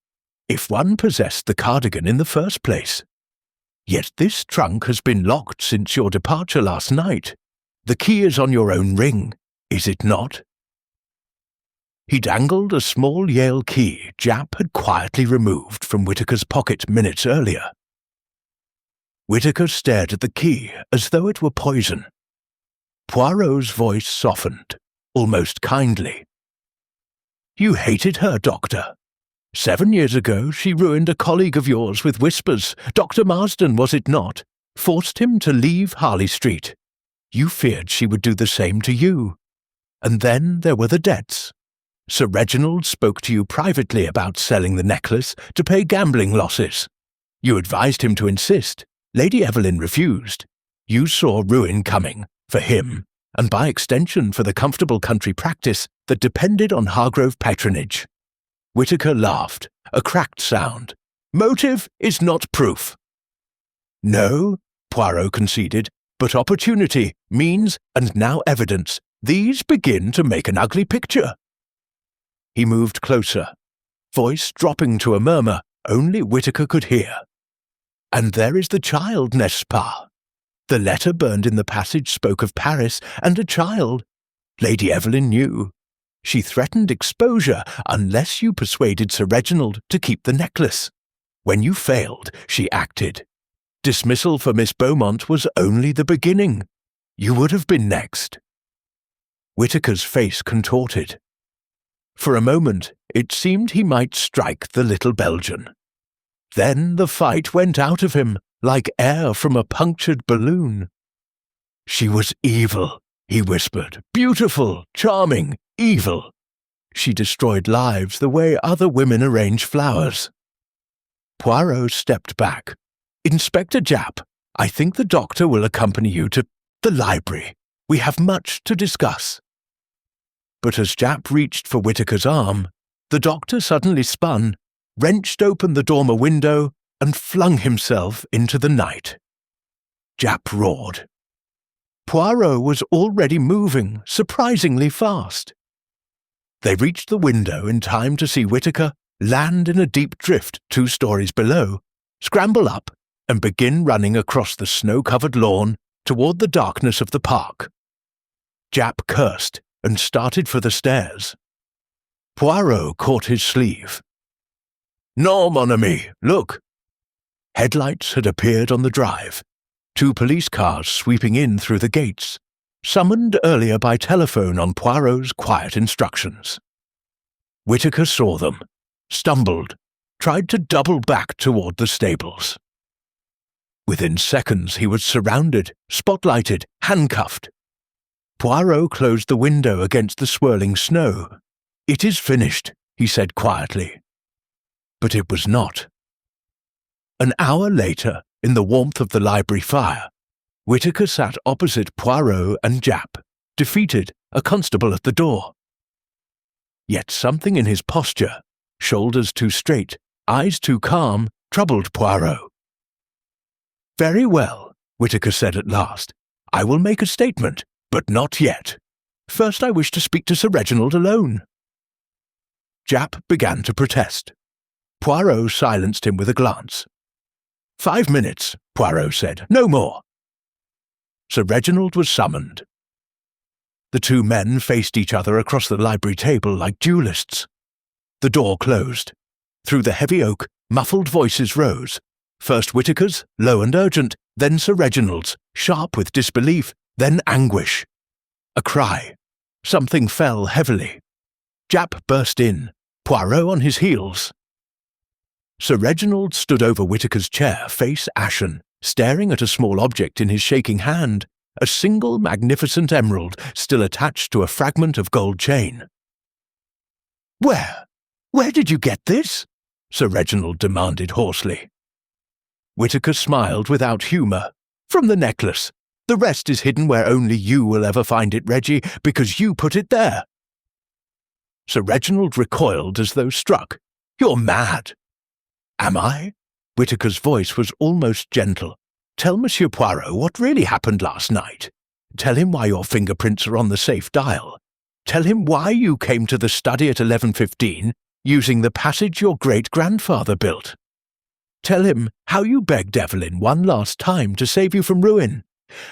if one possessed the cardigan in the first place. Yet this trunk has been locked since your departure last night. The key is on your own ring, is it not? He dangled a small Yale key Japp had quietly removed from Whittaker's pocket minutes earlier. Whittaker stared at the key as though it were poison. Poirot's voice softened, almost kindly. "You hated her, Doctor. 7 years ago she ruined a colleague of yours with whispers. Dr. Marsden, was it not? Forced him to leave Harley Street. You feared she would do the same to you. And then there were the debts. Sir Reginald spoke to you privately about selling the necklace to pay gambling losses. You advised him to insist. Lady Evelyn refused. You saw ruin coming, for him, and by extension for the comfortable country practice that depended on Hargrove patronage." Whittaker laughed, a cracked sound. "Motive is not proof." "No," Poirot conceded, "but opportunity, means, and now evidence, these begin to make an ugly picture." He moved closer, voice dropping to a murmur only Whittaker could hear. "And there is the child, n'est-ce pas? The letter burned in the passage spoke of Paris and a child. Lady Evelyn knew. She threatened exposure unless you persuaded Sir Reginald to keep the necklace. When you failed, she acted. Dismissal for Miss Beaumont was only the beginning. You would have been next." Whittaker's face contorted. For a moment, it seemed he might strike the little Belgian. Then the fight went out of him, like air from a punctured balloon. "She was evil," he whispered. "Beautiful, charming, evil. She destroyed lives the way other women arrange flowers." Poirot stepped back. "Inspector Japp, I think the doctor will accompany you to the library. We have much to discuss." But as Japp reached for Whittaker's arm, the doctor suddenly spun, wrenched open the dormer window, and flung himself into the night. Japp roared. Poirot was already moving, surprisingly fast. They reached the window in time to see Whittaker land in a deep drift 2 stories below, scramble up, and begin running across the snow-covered lawn toward the darkness of the park. Japp cursed and started for the stairs. Poirot caught his sleeve. "No, mon ami, look!" Headlights had appeared on the drive, 2 police cars sweeping in through the gates, summoned earlier by telephone on Poirot's quiet instructions. Whittaker saw them, stumbled, tried to double back toward the stables. Within seconds he was surrounded, spotlighted, handcuffed. Poirot closed the window against the swirling snow. "It is finished," he said quietly. But it was not. An hour later, in the warmth of the library fire, Whittaker sat opposite Poirot and Japp, defeated, a constable at the door. Yet something in his posture, shoulders too straight, eyes too calm, troubled Poirot. "Very well," Whittaker said at last. I will make a statement, but not yet. First I wish to speak to Sir Reginald alone." Japp began to protest. Poirot silenced him with a glance. "5 minutes," Poirot said. "No more." Sir Reginald was summoned. The two men faced each other across the library table like duelists. The door closed. Through the heavy oak, muffled voices rose. First Whittaker's, low and urgent, then Sir Reginald's, sharp with disbelief, then anguish. A cry. Something fell heavily. Japp burst in, Poirot on his heels. Sir Reginald stood over Whittaker's chair, face ashen, staring at a small object in his shaking hand, a single magnificent emerald still attached to a fragment of gold chain. Where did you get this?" Sir Reginald demanded hoarsely. Whittaker smiled without humour. "From the necklace. The rest is hidden where only you will ever find it, Reggie, because you put it there." Sir Reginald recoiled as though struck. "You're mad." "Am I?" Whittaker's voice was almost gentle. "Tell Monsieur Poirot what really happened last night. Tell him why your fingerprints are on the safe dial. Tell him why you came to the study at 11:15, using the passage your great-grandfather built. Tell him how you begged Evelyn one last time to save you from ruin,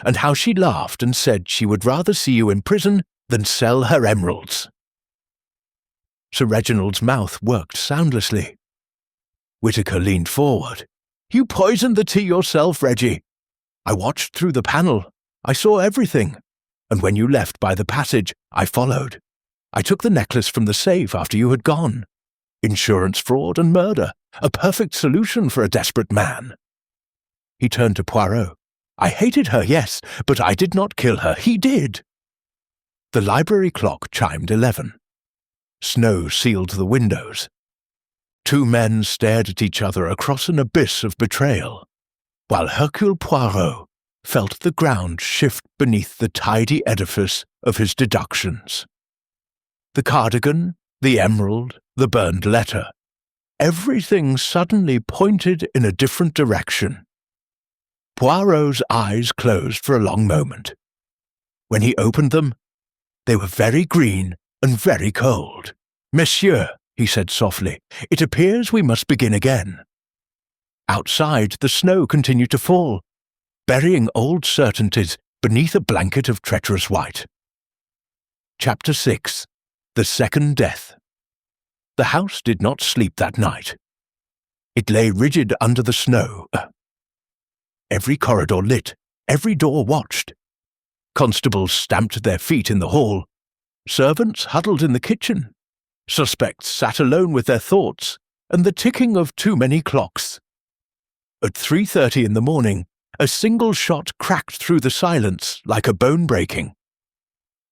and how she laughed and said she would rather see you in prison than sell her emeralds." Sir Reginald's mouth worked soundlessly. Whittaker leaned forward. "You poisoned the tea yourself, Reggie. I watched through the panel. I saw everything. And when you left by the passage, I followed. I took the necklace from the safe after you had gone. Insurance fraud and murder. A perfect solution for a desperate man." He turned to Poirot. "I hated her, yes, but I did not kill her. He did." The library clock chimed 11. Snow sealed the windows. Two men stared at each other across an abyss of betrayal, while Hercule Poirot felt the ground shift beneath the tidy edifice of his deductions. The cardigan, the emerald, the burned letter. Everything suddenly pointed in a different direction. Poirot's eyes closed for a long moment. When he opened them, they were very green and very cold. "Messieurs," he said softly, "it appears we must begin again." Outside, the snow continued to fall, burying old certainties beneath a blanket of treacherous white. Chapter 6. The Second Death. The house did not sleep that night. It lay rigid under the snow. Every corridor lit, every door watched. Constables stamped their feet in the hall. Servants huddled in the kitchen. Suspects sat alone with their thoughts and the ticking of too many clocks. At 3:30 in the morning, a single shot cracked through the silence like a bone breaking.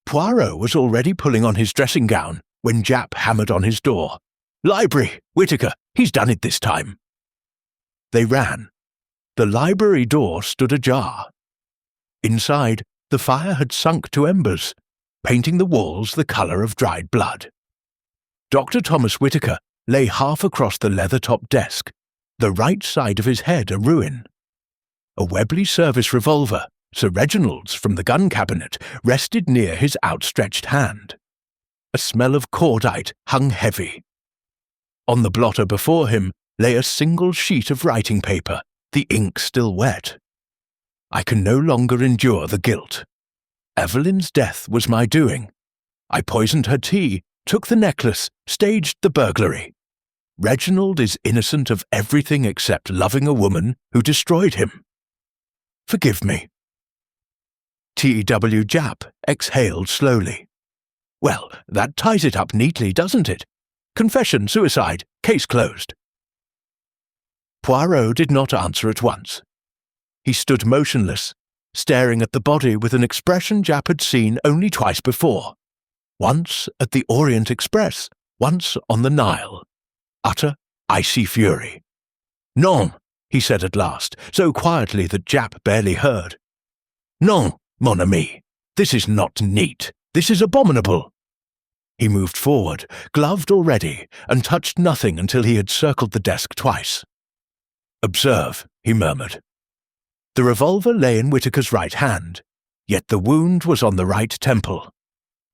Poirot was already pulling on his dressing gown when Japp hammered on his door. "Library! Whittaker! He's done it this time!" They ran. The library door stood ajar. Inside, the fire had sunk to embers, painting the walls the colour of dried blood. Dr. Thomas Whittaker lay half across the leather-topped desk, the right side of his head a ruin. A Webley service revolver, Sir Reginald's from the gun cabinet, rested near his outstretched hand. A smell of cordite hung heavy. On the blotter before him lay a single sheet of writing paper, the ink still wet. I can no longer endure the guilt. Evelyn's death was my doing. I poisoned her tea, took the necklace, staged the burglary. Reginald is innocent of everything except loving a woman who destroyed him. Forgive me. T.W. Japp exhaled slowly. Well, that ties it up neatly, doesn't it? Confession, suicide, case closed. Poirot did not answer at once. He stood motionless, staring at the body with an expression Japp had seen only twice before. Once at the Orient Express, once on the Nile. Utter, icy fury. "Non," he said at last, so quietly that Japp barely heard. "Non, mon ami. This is not neat. This is abominable." He moved forward, gloved already, and touched nothing until he had circled the desk twice. "Observe," he murmured. The revolver lay in Whittaker's right hand. Yet the wound was on the right temple.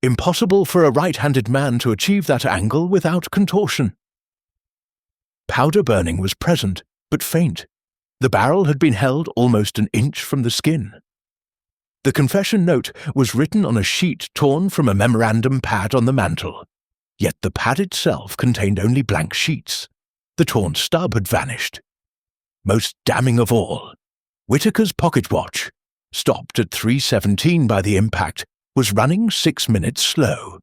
Impossible for a right-handed man to achieve that angle without contortion. Powder burning was present, but faint. The barrel had been held almost an inch from the skin. The confession note was written on a sheet torn from a memorandum pad on the mantel, yet the pad itself contained only blank sheets. The torn stub had vanished. Most damning of all, Whitaker's pocket watch, stopped at 3:17 by the impact, was running 6 minutes slow.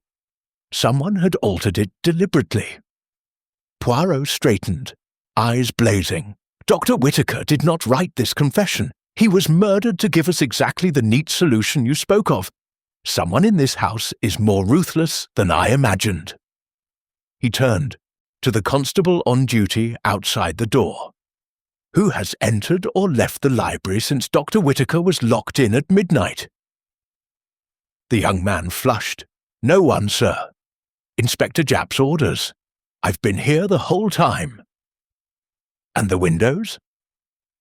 Someone had altered it deliberately. Poirot straightened, eyes blazing. Dr. Whitaker did not write this confession. He was murdered to give us exactly the neat solution you spoke of. Someone in this house is more ruthless than I imagined. He turned to the constable on duty outside the door. Who has entered or left the library since Dr. Whitaker was locked in at midnight? The young man flushed. No one, sir. Inspector Japp's orders. I've been here the whole time. And the windows?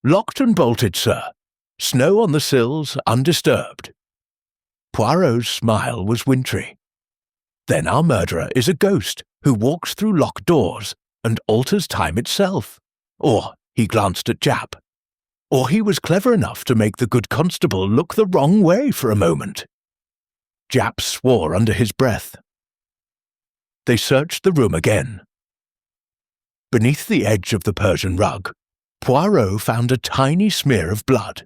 Locked and bolted, sir. Snow on the sills, undisturbed. Poirot's smile was wintry. Then our murderer is a ghost who walks through locked doors and alters time itself. Or he glanced at Japp. Or he was clever enough to make the good constable look the wrong way for a moment. Japp swore under his breath. They searched the room again. Beneath the edge of the Persian rug, Poirot found a tiny smear of blood.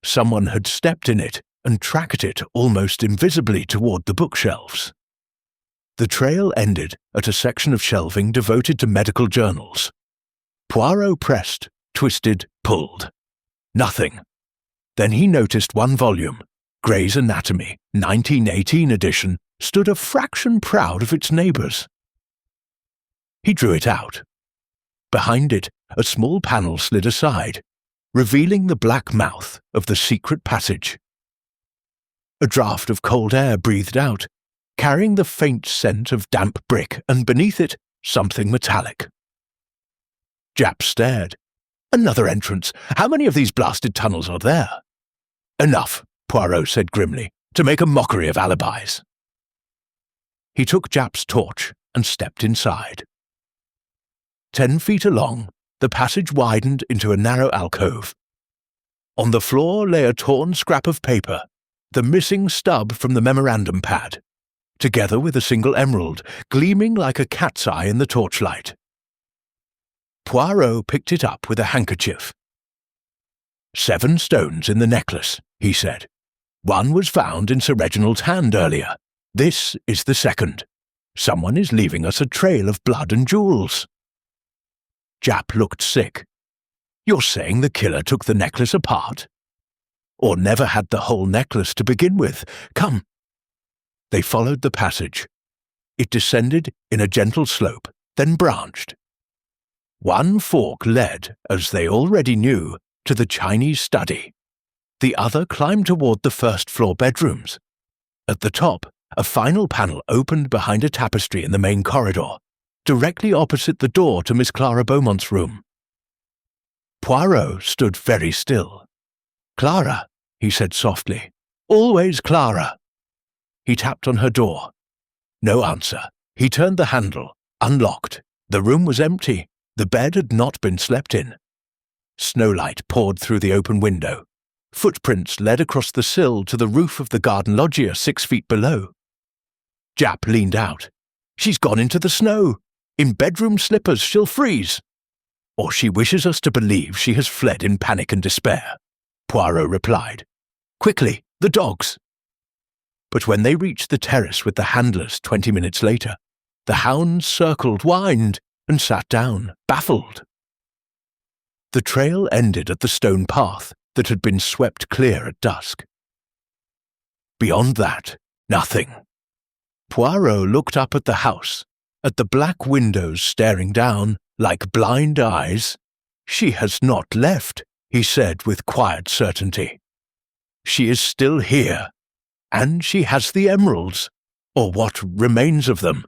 Someone had stepped in it and tracked it almost invisibly toward the bookshelves. The trail ended at a section of shelving devoted to medical journals. Poirot pressed, twisted, pulled. Nothing. Then he noticed one volume, Gray's Anatomy, 1918 edition, stood a fraction proud of its neighbours. He drew it out. Behind it, a small panel slid aside, revealing the black mouth of the secret passage. A draught of cold air breathed out, carrying the faint scent of damp brick, and beneath it, something metallic. Japp stared. Another entrance. How many of these blasted tunnels are there? Enough, Poirot said grimly, to make a mockery of alibis. He took Japp's torch and stepped inside. 10 feet along, the passage widened into a narrow alcove. On the floor lay a torn scrap of paper, the missing stub from the memorandum pad, together with a single emerald, gleaming like a cat's eye in the torchlight. Poirot picked it up with a handkerchief. 7 stones in the necklace, he said. One was found in Sir Reginald's hand earlier. This is the second. Someone is leaving us a trail of blood and jewels. Japp looked sick. You're saying the killer took the necklace apart? Or never had the whole necklace to begin with? Come. They followed the passage. It descended in a gentle slope, then branched. One fork led, as they already knew, to the Chinese study. The other climbed toward the first-floor bedrooms. At the top, a final panel opened behind a tapestry in the main corridor, directly opposite the door to Miss Clara Beaumont's room. Poirot stood very still. Clara, he said softly. Always Clara. He tapped on her door. No answer. He turned the handle, unlocked. The room was empty. The bed had not been slept in. Snowlight poured through the open window. Footprints led across the sill to the roof of the garden loggia 6 feet below. Japp leaned out. She's gone into the snow. In bedroom slippers she'll freeze. Or she wishes us to believe she has fled in panic and despair, Poirot replied. Quickly, the dogs. But when they reached the terrace with the handlers 20 minutes later, the hounds circled, whined, and sat down, baffled. The trail ended at the stone path that had been swept clear at dusk. Beyond that, nothing. Poirot looked up at the house, at the black windows staring down like blind eyes. She has not left, he said with quiet certainty. She is still here, and she has the emeralds, or what remains of them.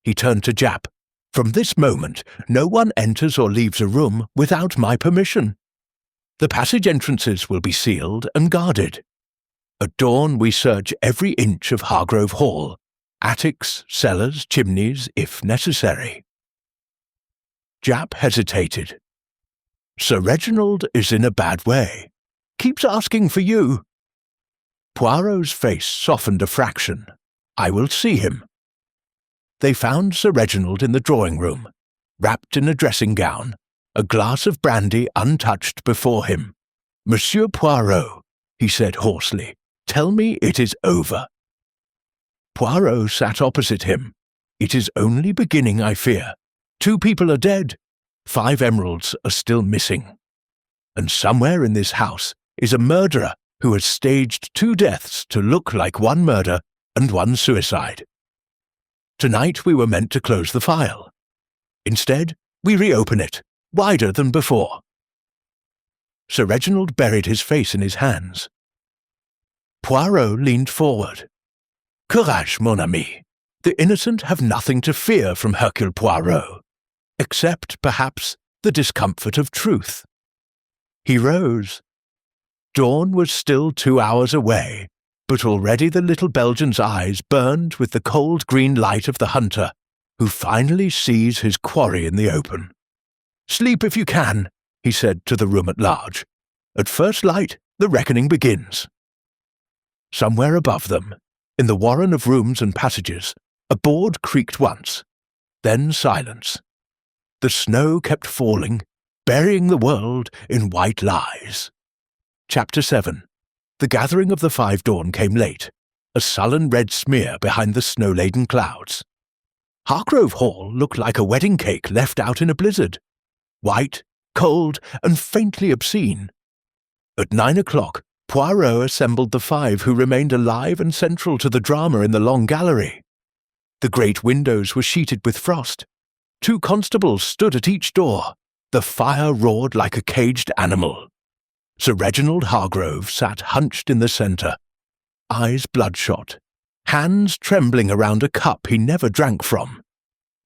He turned to Japp. From this moment, no one enters or leaves a room without my permission. The passage entrances will be sealed and guarded. At dawn we search every inch of Hargrove Hall, attics, cellars, chimneys, if necessary. Japp hesitated. Sir Reginald is in a bad way. Keeps asking for you. Poirot's face softened a fraction. I will see him. They found Sir Reginald in the drawing-room, wrapped in a dressing gown, a glass of brandy untouched before him. Monsieur Poirot, he said hoarsely, tell me it is over. Poirot sat opposite him. It is only beginning, I fear. 2 people are dead. 5 emeralds are still missing. And somewhere in this house is a murderer who has staged 2 deaths to look like 1 murder and 1 suicide. Tonight we were meant to close the file. Instead, we reopen it, wider than before. Sir Reginald buried his face in his hands. Poirot leaned forward. Courage, mon ami. The innocent have nothing to fear from Hercule Poirot, except, perhaps, the discomfort of truth. He rose. Dawn was still 2 hours away, but already the little Belgian's eyes burned with the cold green light of the hunter, who finally sees his quarry in the open. Sleep if you can, he said to the room at large. At first light, the reckoning begins. Somewhere above them, in the warren of rooms and passages, a board creaked once, then silence. The snow kept falling, burying the world in white lies. Chapter 7. The gathering of the 5 dawn came late, a sullen red smear behind the snow-laden clouds. Hargrove Hall looked like a wedding cake left out in a blizzard, white, cold, and faintly obscene. At 9 o'clock, Poirot assembled the 5 who remained alive and central to the drama in the long gallery. The great windows were sheeted with frost. 2 constables stood at each door. The fire roared like a caged animal. Sir Reginald Hargrove sat hunched in the centre, eyes bloodshot, hands trembling around a cup he never drank from.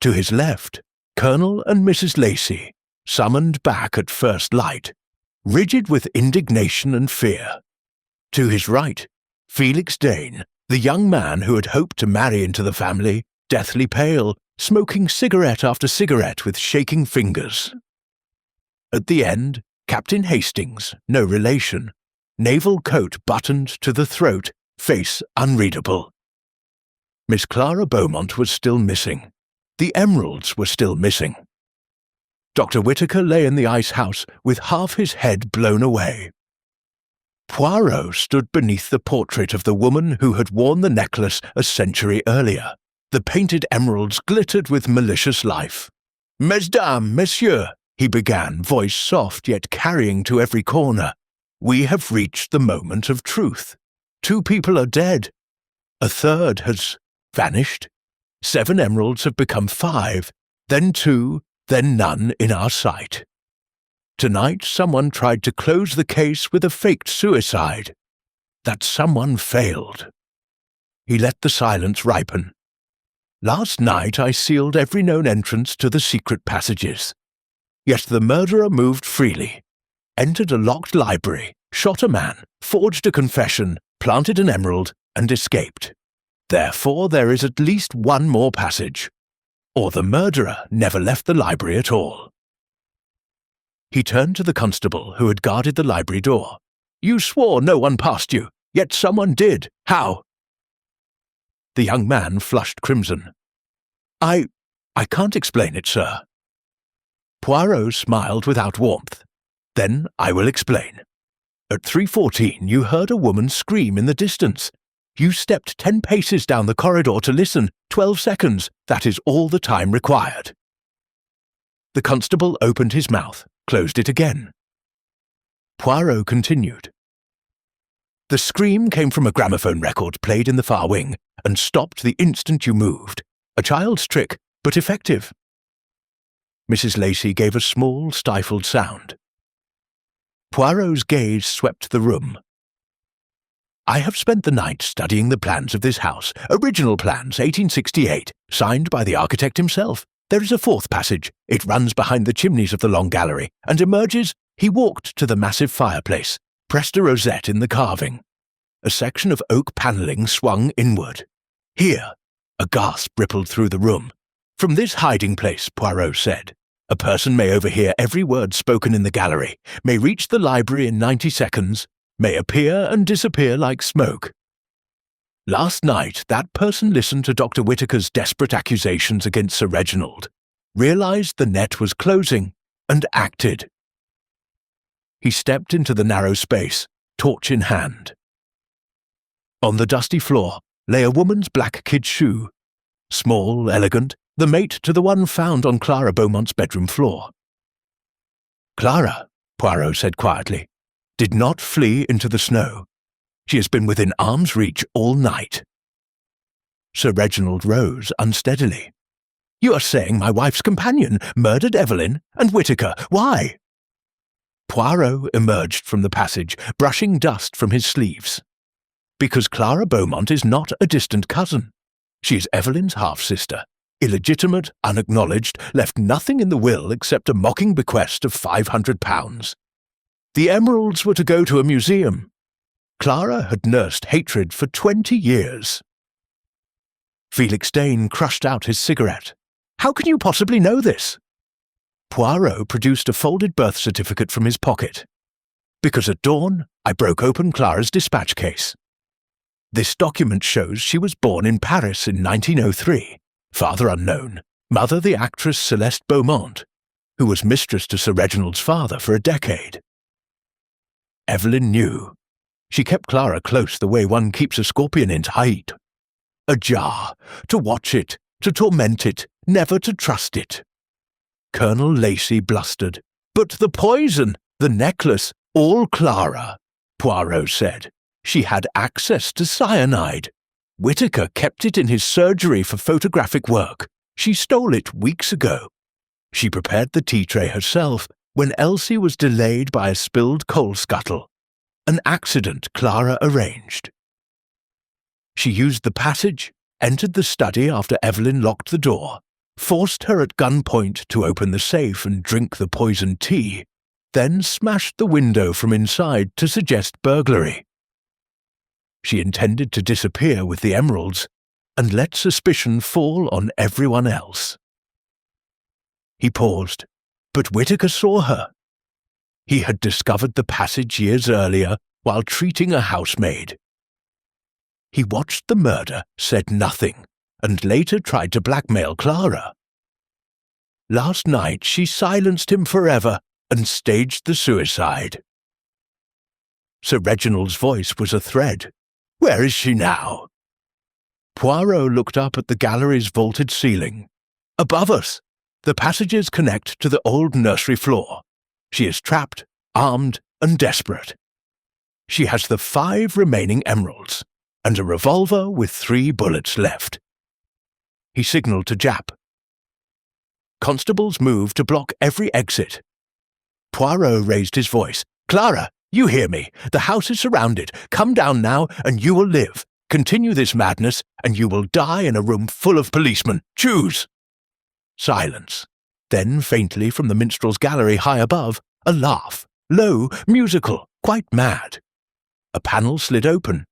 To his left, Colonel and Mrs. Lacey, summoned back at first light, rigid with indignation and fear. To his right, Felix Dane, the young man who had hoped to marry into the family, deathly pale, smoking cigarette after cigarette with shaking fingers. At the end, Captain Hastings, no relation, naval coat buttoned to the throat, face unreadable. Miss Clara Beaumont was still missing. The emeralds were still missing. Dr. Whittaker lay in the ice house with half his head blown away. Poirot stood beneath the portrait of the woman who had worn the necklace a century earlier. The painted emeralds glittered with malicious life. Mesdames, messieurs, he began, voice soft yet carrying to every corner. We have reached the moment of truth. 2 people are dead. A 3rd has vanished. 7 emeralds have become 5, then 2, then none in our sight. Tonight someone tried to close the case with a faked suicide. That someone failed. He let the silence ripen. Last night I sealed every known entrance to the secret passages. Yet the murderer moved freely, entered a locked library, shot a man, forged a confession, planted an emerald, and escaped. Therefore there is at least 1 more passage. Or the murderer never left the library at all. He turned to the constable who had guarded the library door. You swore no one passed you, yet someone did. How? The young man flushed crimson. I can't explain it, sir. Poirot smiled without warmth. Then I will explain. At 3:14 you heard a woman scream in the distance. You stepped 10 paces down the corridor to listen. 12 seconds, that is all the time required. The constable opened his mouth, closed it again. Poirot continued. The scream came from a gramophone record played in the far wing and stopped the instant you moved. A child's trick, but effective. Mrs. Lacey gave a small, stifled sound. Poirot's gaze swept the room. I have spent the night studying the plans of this house, original plans, 1868, signed by the architect himself. There is a 4th passage. It runs behind the chimneys of the long gallery, and emerges. He walked to the massive fireplace, pressed a rosette in the carving. a section of oak panelling swung inward. "Here!" A gasp rippled through the room. "From this hiding place," Poirot said, "a person may overhear every word spoken in the gallery, may reach the library in 90 seconds, may appear and disappear like smoke. Last night, that person listened to Dr. Whittaker's desperate accusations against Sir Reginald, realized the net was closing, and acted." He stepped into the narrow space, torch in hand. On the dusty floor lay a woman's black kid shoe, small, elegant, the mate to the one found on Clara Beaumont's bedroom floor. "Clara," Poirot said quietly, "did not flee into the snow. She has been within arm's reach all night." Sir Reginald rose unsteadily. "You are saying my wife's companion murdered Evelyn and Whittaker. Why?" Poirot emerged from the passage, brushing dust from his sleeves. "Because Clara Beaumont is not a distant cousin. She is Evelyn's half-sister, illegitimate, unacknowledged, left nothing in the will except a mocking bequest of £500. The emeralds were to go to a museum. Clara had nursed hatred for 20 years. Felix Dane crushed out his cigarette. "How can you possibly know this?" Poirot produced a folded birth certificate from his pocket. "Because at dawn, I broke open Clara's dispatch case. This document shows she was born in Paris in 1903, father unknown, mother the actress Celeste Beaumont, who was mistress to Sir Reginald's father for a decade. Evelyn knew. She kept Clara close the way one keeps a scorpion in tight. Ajar, to watch it, to torment it, never to trust it." Colonel Lacey blustered. "But the poison, the necklace, all Clara," Poirot said. "She had access to cyanide. Whittaker kept it in his surgery for photographic work. She stole it weeks ago. She prepared the tea tray herself when Elsie was delayed by a spilled coal scuttle, an accident Clara arranged. She used the passage, entered the study after Evelyn locked the door, forced her at gunpoint to open the safe and drink the poisoned tea, then smashed the window from inside to suggest burglary. She intended to disappear with the emeralds and let suspicion fall on everyone else." He paused, but Whittaker saw her. He had discovered the passage years earlier while treating a housemaid. He watched the murder, said nothing, and later tried to blackmail Clara. Last night she silenced him forever and staged the suicide. Sir Reginald's voice was a thread. "Where is she now?" Poirot looked up at the gallery's vaulted ceiling. "Above us. The passages connect to the old nursery floor. She is trapped, armed, and desperate. She has the 5 remaining emeralds, and a revolver with 3 bullets left." He signalled to Japp. "Constables move to block every exit." Poirot raised his voice. "Clara, you hear me. The house is surrounded. Come down now, and you will live. Continue this madness, and you will die in a room full of policemen. Choose." Silence. Then, faintly from the minstrel's gallery high above, a laugh. Low, musical, quite mad. A panel slid open.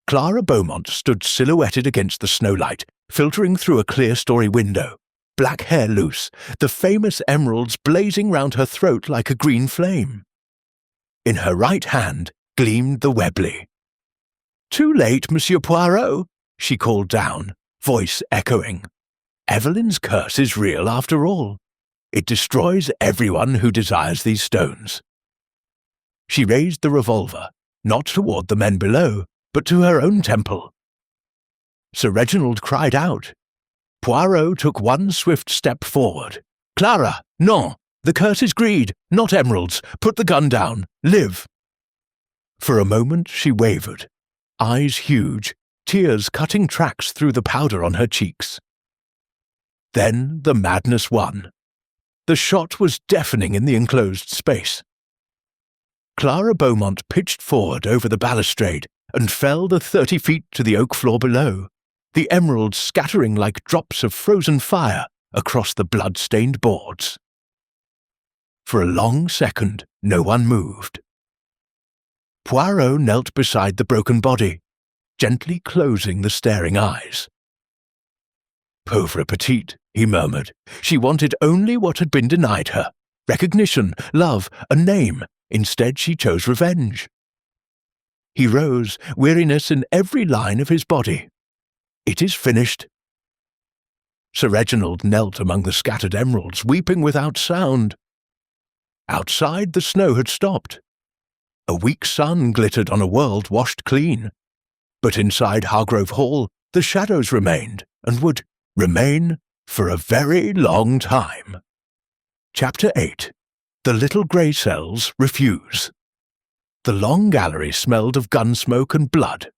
Clara Beaumont stood silhouetted against the snowlight, filtering through a clear-story window, black hair loose, the famous emeralds blazing round her throat like a green flame. In her right hand gleamed the Webley. "Too late, Monsieur Poirot," she called down, voice echoing. "Evelyn's curse is real after all. It destroys everyone who desires these stones." She raised the revolver, not toward the men below, but to her own temple. Sir Reginald cried out. Poirot took one swift step forward. "Clara, non! The curse is greed, not emeralds. Put the gun down. Live." For a moment she wavered, eyes huge, tears cutting tracks through the powder on her cheeks. Then the madness won. The shot was deafening in the enclosed space. Clara Beaumont pitched forward over the balustrade and fell the 30 feet to the oak floor below, the emeralds scattering like drops of frozen fire across the blood-stained boards. For a long second, no one moved. Poirot knelt beside the broken body, gently closing the staring eyes. "Pauvre petite," he murmured. "She wanted only what had been denied her. Recognition, love, a name. Instead she chose revenge." He rose, weariness in every line of his body. "It is finished." Sir Reginald knelt among the scattered emeralds, weeping without sound. Outside, the snow had stopped. A weak sun glittered on a world washed clean. But inside Hargrove Hall, the shadows remained, and would remain for a very long time. Chapter 8. The Little Grey Cells Refuse. The long gallery smelled of gun smoke and blood.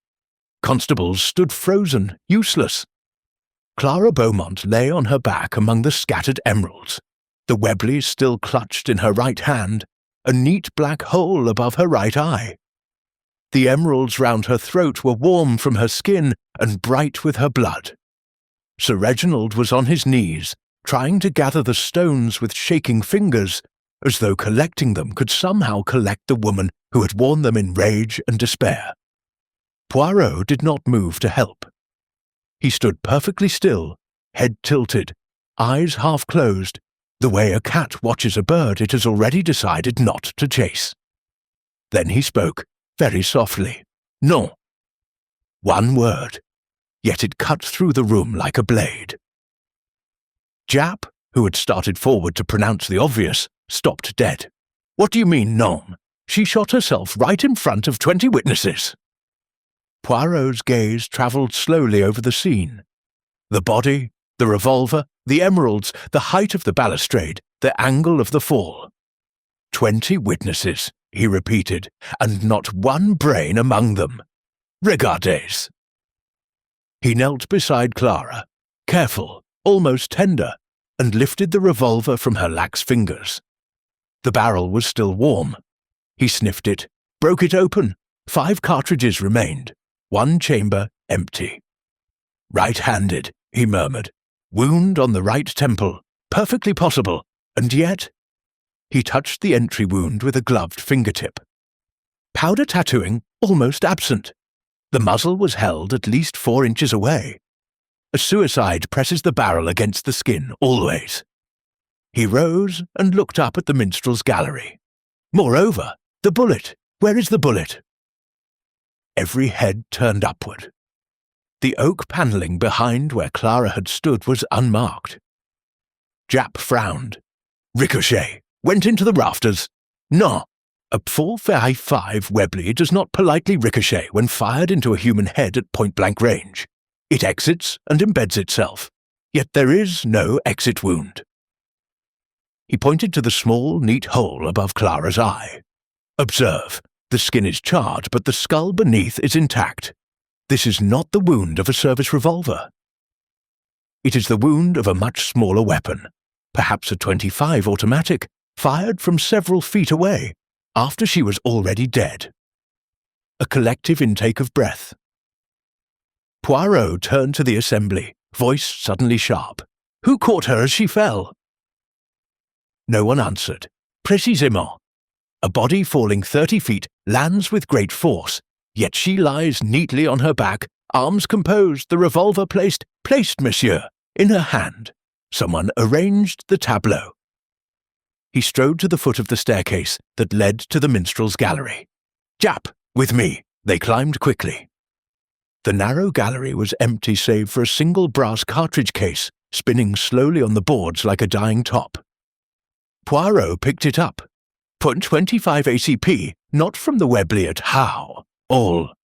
Constables stood frozen, useless. Clara Beaumont lay on her back among the scattered emeralds, the Webleys still clutched in her right hand, a neat black hole above her right eye. The emeralds round her throat were warm from her skin and bright with her blood. Sir Reginald was on his knees, trying to gather the stones with shaking fingers, as though collecting them could somehow collect the woman who had worn them in rage and despair. Poirot did not move to help. He stood perfectly still, head tilted, eyes half closed, the way a cat watches a bird it has already decided not to chase. Then he spoke, very softly. "Non." One word, yet it cut through the room like a blade. Jap, who had started forward to pronounce the obvious, stopped dead. "What do you mean, non? She shot herself right in front of 20 witnesses." Poirot's gaze travelled slowly over the scene. The body, the revolver, the emeralds, the height of the balustrade, the angle of the fall. 20 witnesses, he repeated, and not one brain among them. Regardez. He knelt beside Clara, careful, almost tender, and lifted the revolver from her lax fingers. The barrel was still warm. He sniffed it, broke it open. 5 cartridges remained, 1 chamber empty. "Right-handed," he murmured. "Wound on the right temple. Perfectly possible. And yet—" He touched the entry wound with a gloved fingertip. Powder tattooing almost absent. The muzzle was held at least 4 inches away. A suicide presses the barrel against the skin, always. He rose and looked up at the minstrel's gallery. Moreover, the bullet. Where is the bullet? Every head turned upward. The oak panelling behind where Clara had stood was unmarked. Jap frowned. "Ricochet. Went into the rafters. No. A 4.55 Webley does not politely ricochet when fired into a human head at point-blank range. It exits and embeds itself. Yet there is no exit wound." He pointed to the small, neat hole above Clara's eye. "Observe. The skin is charred, but the skull beneath is intact. This is not the wound of a service revolver. It is the wound of a much smaller weapon, perhaps a .25 automatic, fired from several feet away, after she was already dead." A collective intake of breath. Poirot turned to the assembly, voice suddenly sharp. "Who caught her as she fell?" No one answered. "Précisément. A body falling 30 feet lands with great force, yet she lies neatly on her back, arms composed, the revolver placed, monsieur, in her hand. Someone arranged the tableau." He strode to the foot of the staircase that led to the minstrel's gallery. "Jap, with me." They climbed quickly. The narrow gallery was empty save for a single brass cartridge case, spinning slowly on the boards like a dying top. Poirot picked it up. .25 ACP, not from the Webley at Howe, all.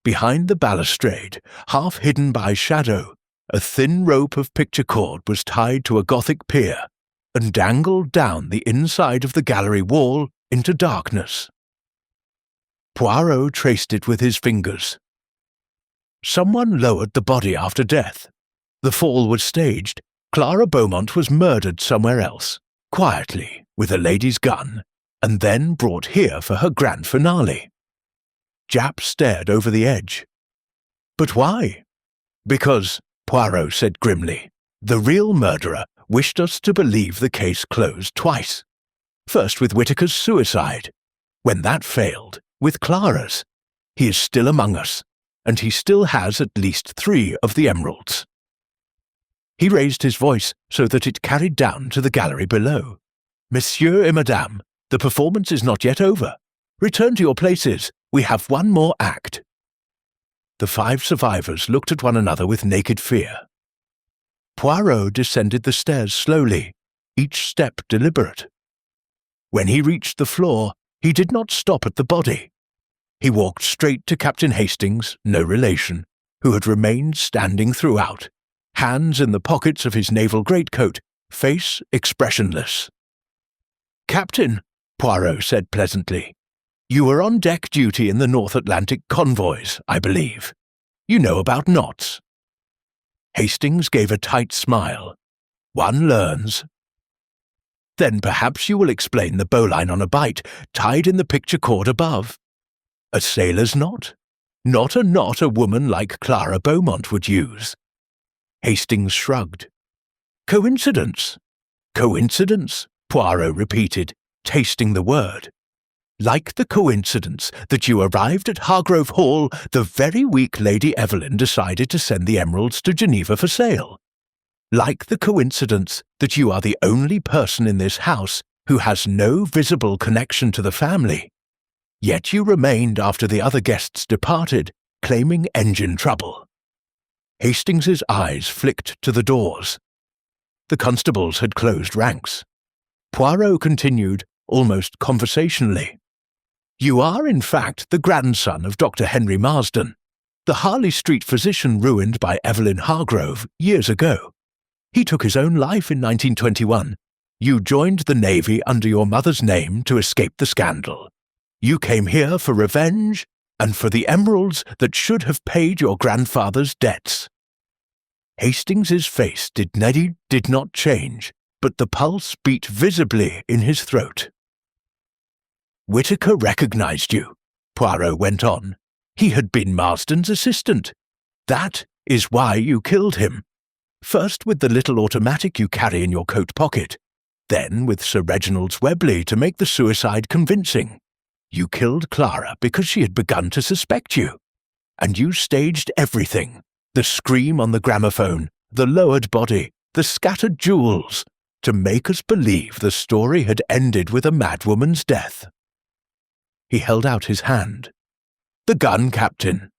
Behind the balustrade, half hidden by shadow, a thin rope of picture cord was tied to a Gothic pier and dangled down the inside of the gallery wall into darkness. Poirot traced it with his fingers. Someone lowered the body after death. The fall was staged. Clara Beaumont was murdered somewhere else, quietly, with a lady's gun, and then brought here for her grand finale. Jap stared over the edge. "But why?" "Because," Poirot said grimly, "the real murderer wished us to believe the case closed twice. First with Whittaker's suicide. When that failed, with Clara's. He is still among us, and he still has at least 3 of the emeralds." He raised his voice so that it carried down to the gallery below. "Monsieur et Madame, the performance is not yet over. Return to your places. We have one more act." The 5 survivors looked at one another with naked fear. Poirot descended the stairs slowly, each step deliberate. When he reached the floor, he did not stop at the body. He walked straight to Captain Hastings, no relation, who had remained standing throughout, hands in the pockets of his naval greatcoat, face expressionless. "Captain," Poirot said pleasantly, "you were on deck duty in the North Atlantic convoys, I believe. You know about knots." Hastings gave a tight smile. "One learns." "Then perhaps you will explain the bowline on a bight tied in the picture cord above. A sailor's knot, not a knot a woman like Clara Beaumont would use." Hastings shrugged. "Coincidence." "Coincidence," Poirot repeated, tasting the word. "Like the coincidence that you arrived at Hargrove Hall the very week Lady Evelyn decided to send the emeralds to Geneva for sale. Like the coincidence that you are the only person in this house who has no visible connection to the family. Yet you remained after the other guests departed, claiming engine trouble." Hastings's eyes flicked to the doors. The constables had closed ranks. Poirot continued, almost conversationally. "You are, in fact, the grandson of Dr. Henry Marsden, the Harley Street physician ruined by Evelyn Hargrove years ago. He took his own life in 1921. You joined the Navy under your mother's name to escape the scandal. You came here for revenge and for the emeralds that should have paid your grandfather's debts." Hastings's face did not change, but the pulse beat visibly in his throat. "Whitaker recognized you," Poirot went on. "He had been Marsden's assistant. That is why you killed him. First with the little automatic you carry in your coat pocket, then with Sir Reginald's Webley to make the suicide convincing. You killed Clara because she had begun to suspect you. And you staged everything, the scream on the gramophone, the lowered body, the scattered jewels, to make us believe the story had ended with a madwoman's death." He held out his hand. "The gun, Captain,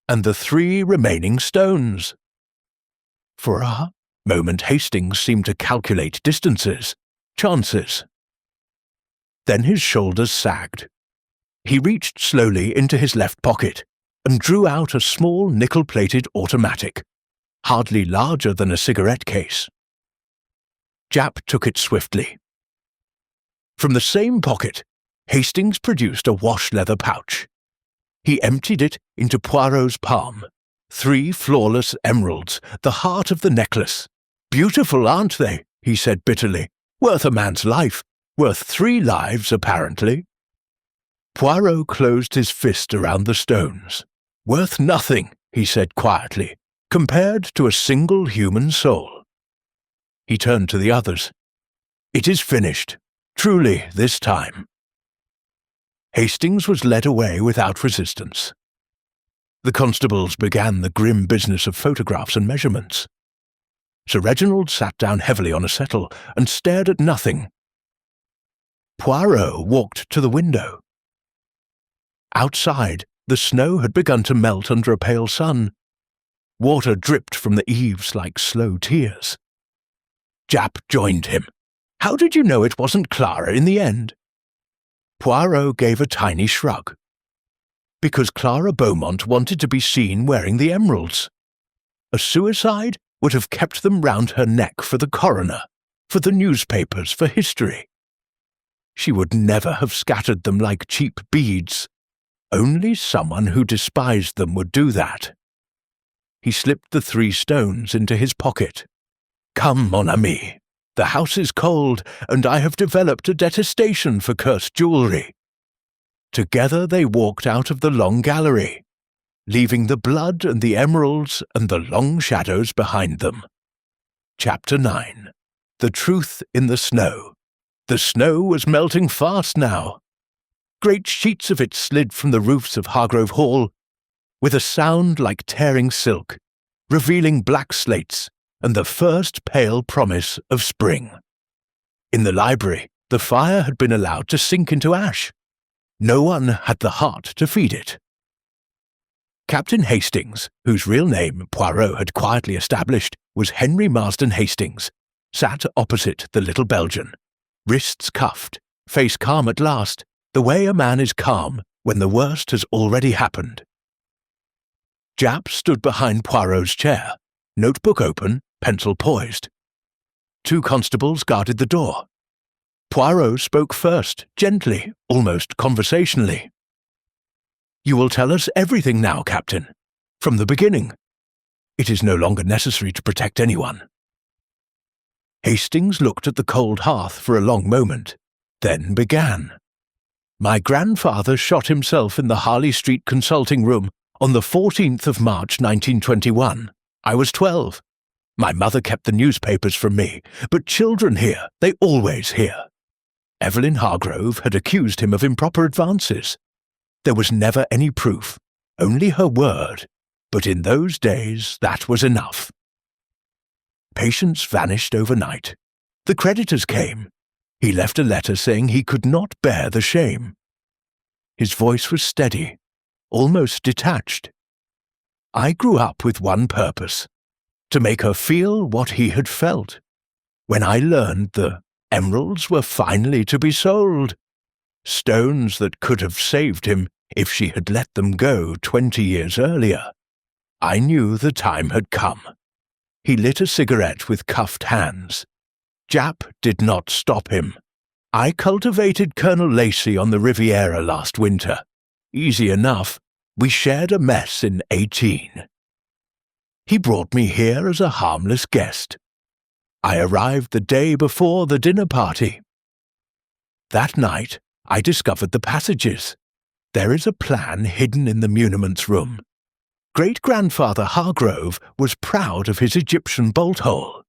and the 3 remaining stones." For a moment Hastings seemed to calculate distances, chances. Then his shoulders sagged. He reached slowly into his left pocket and drew out a small nickel-plated automatic, hardly larger than a cigarette case. Japp took it swiftly. From the same pocket, Hastings produced a wash-leather pouch. He emptied it into Poirot's palm. 3 flawless emeralds, the heart of the necklace. "Beautiful, aren't they?" he said bitterly. "Worth a man's life. Worth 3 lives, apparently." Poirot closed his fist around the stones. "Worth nothing," he said quietly, "compared to a single human soul." He turned to the others. "It is finished. Truly, this time." Hastings was led away without resistance. The constables began the grim business of photographs and measurements. Sir Reginald sat down heavily on a settle and stared at nothing. Poirot walked to the window. Outside, the snow had begun to melt under a pale sun. Water dripped from the eaves like slow tears. Japp joined him. "How did you know it wasn't Clara in the end?" Poirot gave a tiny shrug. "Because Clara Beaumont wanted to be seen wearing the emeralds. A suicide would have kept them round her neck for the coroner, for the newspapers, for history. She would never have scattered them like cheap beads. Only someone who despised them would do that." He slipped the 3 stones into his pocket. "Come, mon ami. The house is cold, and I have developed a detestation for cursed jewellery." Together they walked out of the long gallery, leaving the blood and the emeralds and the long shadows behind them. Chapter 9. The Truth in the Snow. The snow was melting fast now. Great sheets of it slid from the roofs of Hargrove Hall, with a sound like tearing silk, revealing black slates and the first pale promise of spring. In the library, the fire had been allowed to sink into ash. No one had the heart to feed it. Captain Hastings, whose real name Poirot had quietly established was Henry Marsden Hastings, sat opposite the little Belgian, wrists cuffed, face calm at last, the way a man is calm when the worst has already happened. Japp stood behind Poirot's chair, notebook open, pencil poised. 2 constables guarded the door. Poirot spoke first, gently, almost conversationally. "You will tell us everything now, Captain, from the beginning. It is no longer necessary to protect anyone." Hastings looked at the cold hearth for a long moment, then began. "My grandfather shot himself in the Harley Street consulting room on the 14th of March 1921. I was 12. My mother kept the newspapers from me, but children hear, they always hear. Evelyn Hargrove had accused him of improper advances. There was never any proof, only her word, but in those days that was enough. Patience vanished overnight. The creditors came. He left a letter saying he could not bear the shame. His voice was steady, almost detached. I grew up with one purpose, to make her feel what he had felt. When I learned the emeralds were finally to be sold, stones that could have saved him if she had let them go 20 years earlier, I knew the time had come." He lit a cigarette with cuffed hands. Japp did not stop him. "I cultivated Colonel Lacey on the Riviera last winter. Easy enough. We shared a mess in 18. He brought me here as a harmless guest. I arrived the day before the dinner party. That night, I discovered the passages. There is a plan hidden in the muniments room. Great-grandfather Hargrove was proud of his Egyptian bolt-hole.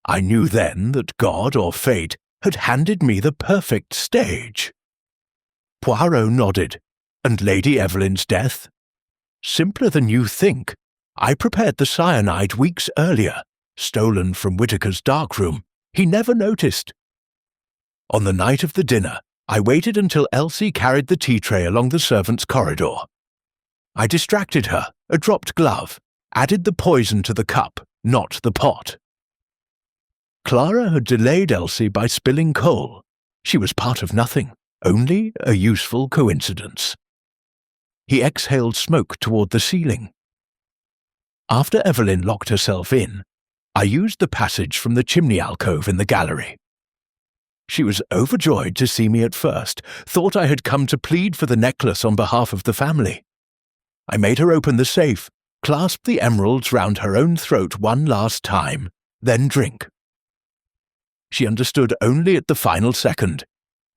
I knew then that God or fate had handed me the perfect stage." Poirot nodded. "And Lady Evelyn's death?" "Simpler than you think. I prepared the cyanide weeks earlier, stolen from Whitaker's darkroom. He never noticed. On the night of the dinner, I waited until Elsie carried the tea tray along the servants' corridor. I distracted her, a dropped glove, added the poison to the cup, not the pot. Clara had delayed Elsie by spilling coal. She was part of nothing, only a useful coincidence." He exhaled smoke toward the ceiling. "After Evelyn locked herself in, I used the passage from the chimney alcove in the gallery. She was overjoyed to see me at first, thought I had come to plead for the necklace on behalf of the family. I made her open the safe, clasp the emeralds round her own throat one last time, then drink. She understood only at the final second.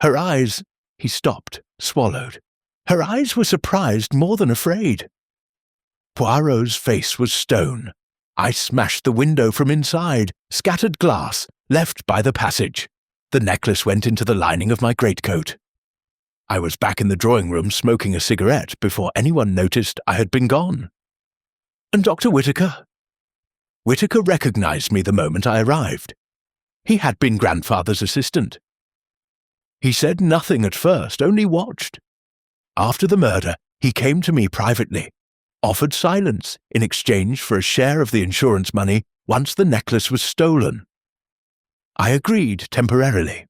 Her eyes—" He stopped, swallowed. "Her eyes were surprised more than afraid." Poirot's face was stone. I smashed the window from inside, scattered glass, left by the passage. The necklace went into the lining of my greatcoat. I was back in the drawing room smoking a cigarette before anyone noticed I had been gone. "And Dr. Whitaker?" Whitaker recognized me the moment I arrived. He had been grandfather's assistant. He said nothing at first, only watched. After the murder, he came to me privately, offered silence in exchange for a share of the insurance money once the necklace was stolen. I agreed temporarily.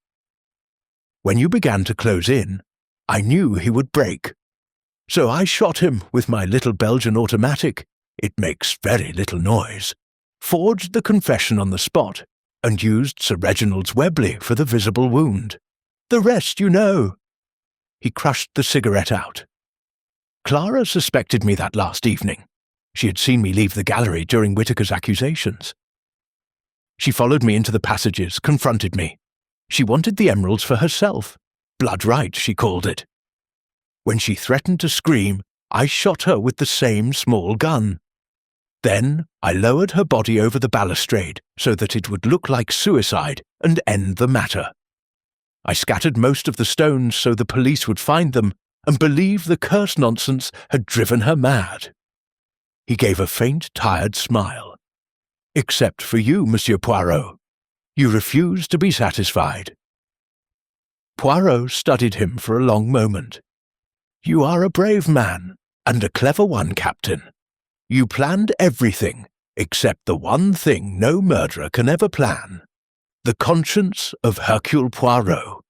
When you began to close in, I knew he would break. So I shot him with my little Belgian automatic. It makes very little noise. Forged the confession on the spot, and used Sir Reginald's Webley for the visible wound. The rest you know." He crushed the cigarette out. "Clara suspected me that last evening. She had seen me leave the gallery during Whitaker's accusations. She followed me into the passages, confronted me. She wanted the emeralds for herself. Blood right, she called it. When she threatened to scream, I shot her with the same small gun. Then I lowered her body over the balustrade so that it would look like suicide and end the matter. I scattered most of the stones so the police would find them and believe the curse nonsense had driven her mad." He gave a faint, tired smile. "Except for you, Monsieur Poirot. You refuse to be satisfied." Poirot studied him for a long moment. "You are a brave man, and a clever one, Captain. You planned everything, except the one thing no murderer can ever plan: the conscience of Hercule Poirot."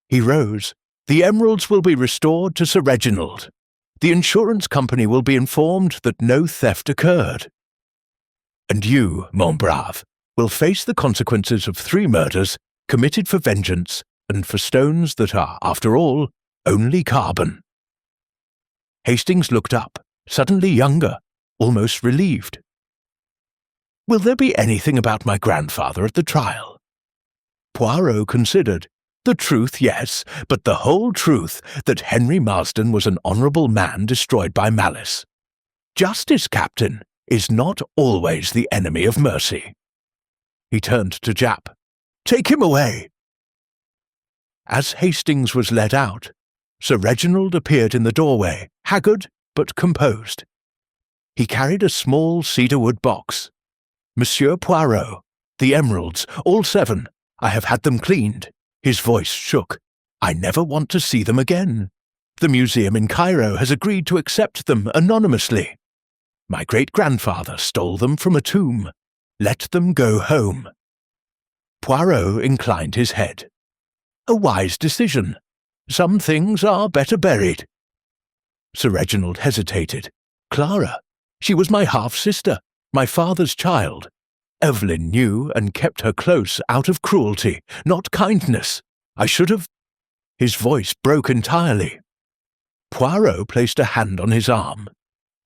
He rose. "The emeralds will be restored to Sir Reginald. The insurance company will be informed that no theft occurred. And you, mon brave, will face the consequences of 3 murders committed for vengeance and for stones that are, after all, only carbon." Hastings looked up, suddenly younger, almost relieved. "Will there be anything about my grandfather at the trial?" Poirot considered. "The truth, yes, but the whole truth, that Henry Marsden was an honourable man destroyed by malice. Justice, Captain, is not always the enemy of mercy." He turned to Japp. "Take him away." As Hastings was led out, Sir Reginald appeared in the doorway, haggard but composed. He carried a small cedarwood box. "Monsieur Poirot, the emeralds, all 7. I have had them cleaned." His voice shook. "I never want to see them again. The museum in Cairo has agreed to accept them anonymously. My great-grandfather stole them from a tomb. Let them go home." Poirot inclined his head. "A wise decision. Some things are better buried." Sir Reginald hesitated. "Clara. She was my half-sister, my father's child. Evelyn knew and kept her close out of cruelty, not kindness. I should have—" His voice broke entirely. Poirot placed a hand on his arm.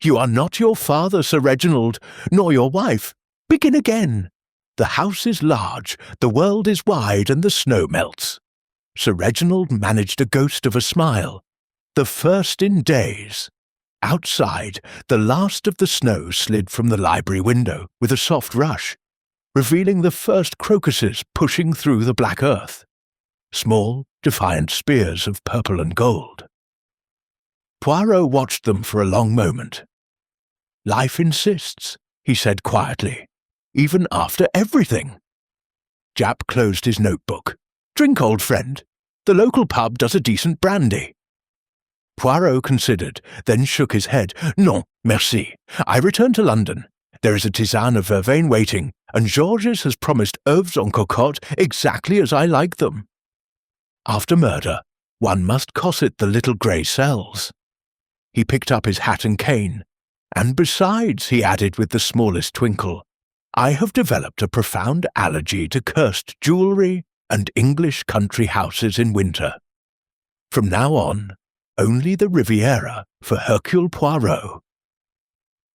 "You are not your father, Sir Reginald, nor your wife. Begin again. The house is large, the world is wide, and the snow melts." Sir Reginald managed a ghost of a smile. "The first in days." Outside, the last of the snow slid from the library window with a soft rush, revealing the first crocuses pushing through the black earth. Small, defiant spears of purple and gold. Poirot watched them for a long moment. "Life insists," he said quietly, "even after everything." Japp closed his notebook. "Drink, old friend. The local pub does a decent brandy." Poirot considered, then shook his head. "Non, merci. I return to London. There is a tisane of verveine waiting, and Georges has promised oeufs en cocotte exactly as I like them. After murder, one must cosset the little grey cells." He picked up his hat and cane. "And besides," he added with the smallest twinkle, "I have developed a profound allergy to cursed jewellery and English country houses in winter. From now on, only the Riviera for Hercule Poirot."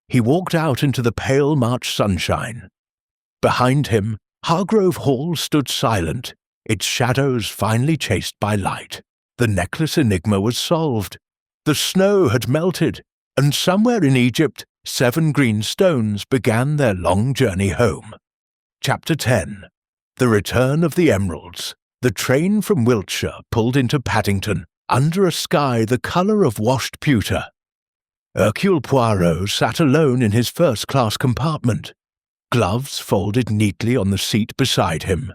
He walked out into the pale March sunshine. Behind him, Hargrove Hall stood silent, its shadows finely chased by light. The necklace enigma was solved. The snow had melted, and somewhere in Egypt, 7 green stones began their long journey home. Chapter 10. The Return of the Emeralds. The train from Wiltshire pulled into Paddington, under a sky the colour of washed pewter. Hercule Poirot sat alone in his first-class compartment, gloves folded neatly on the seat beside him,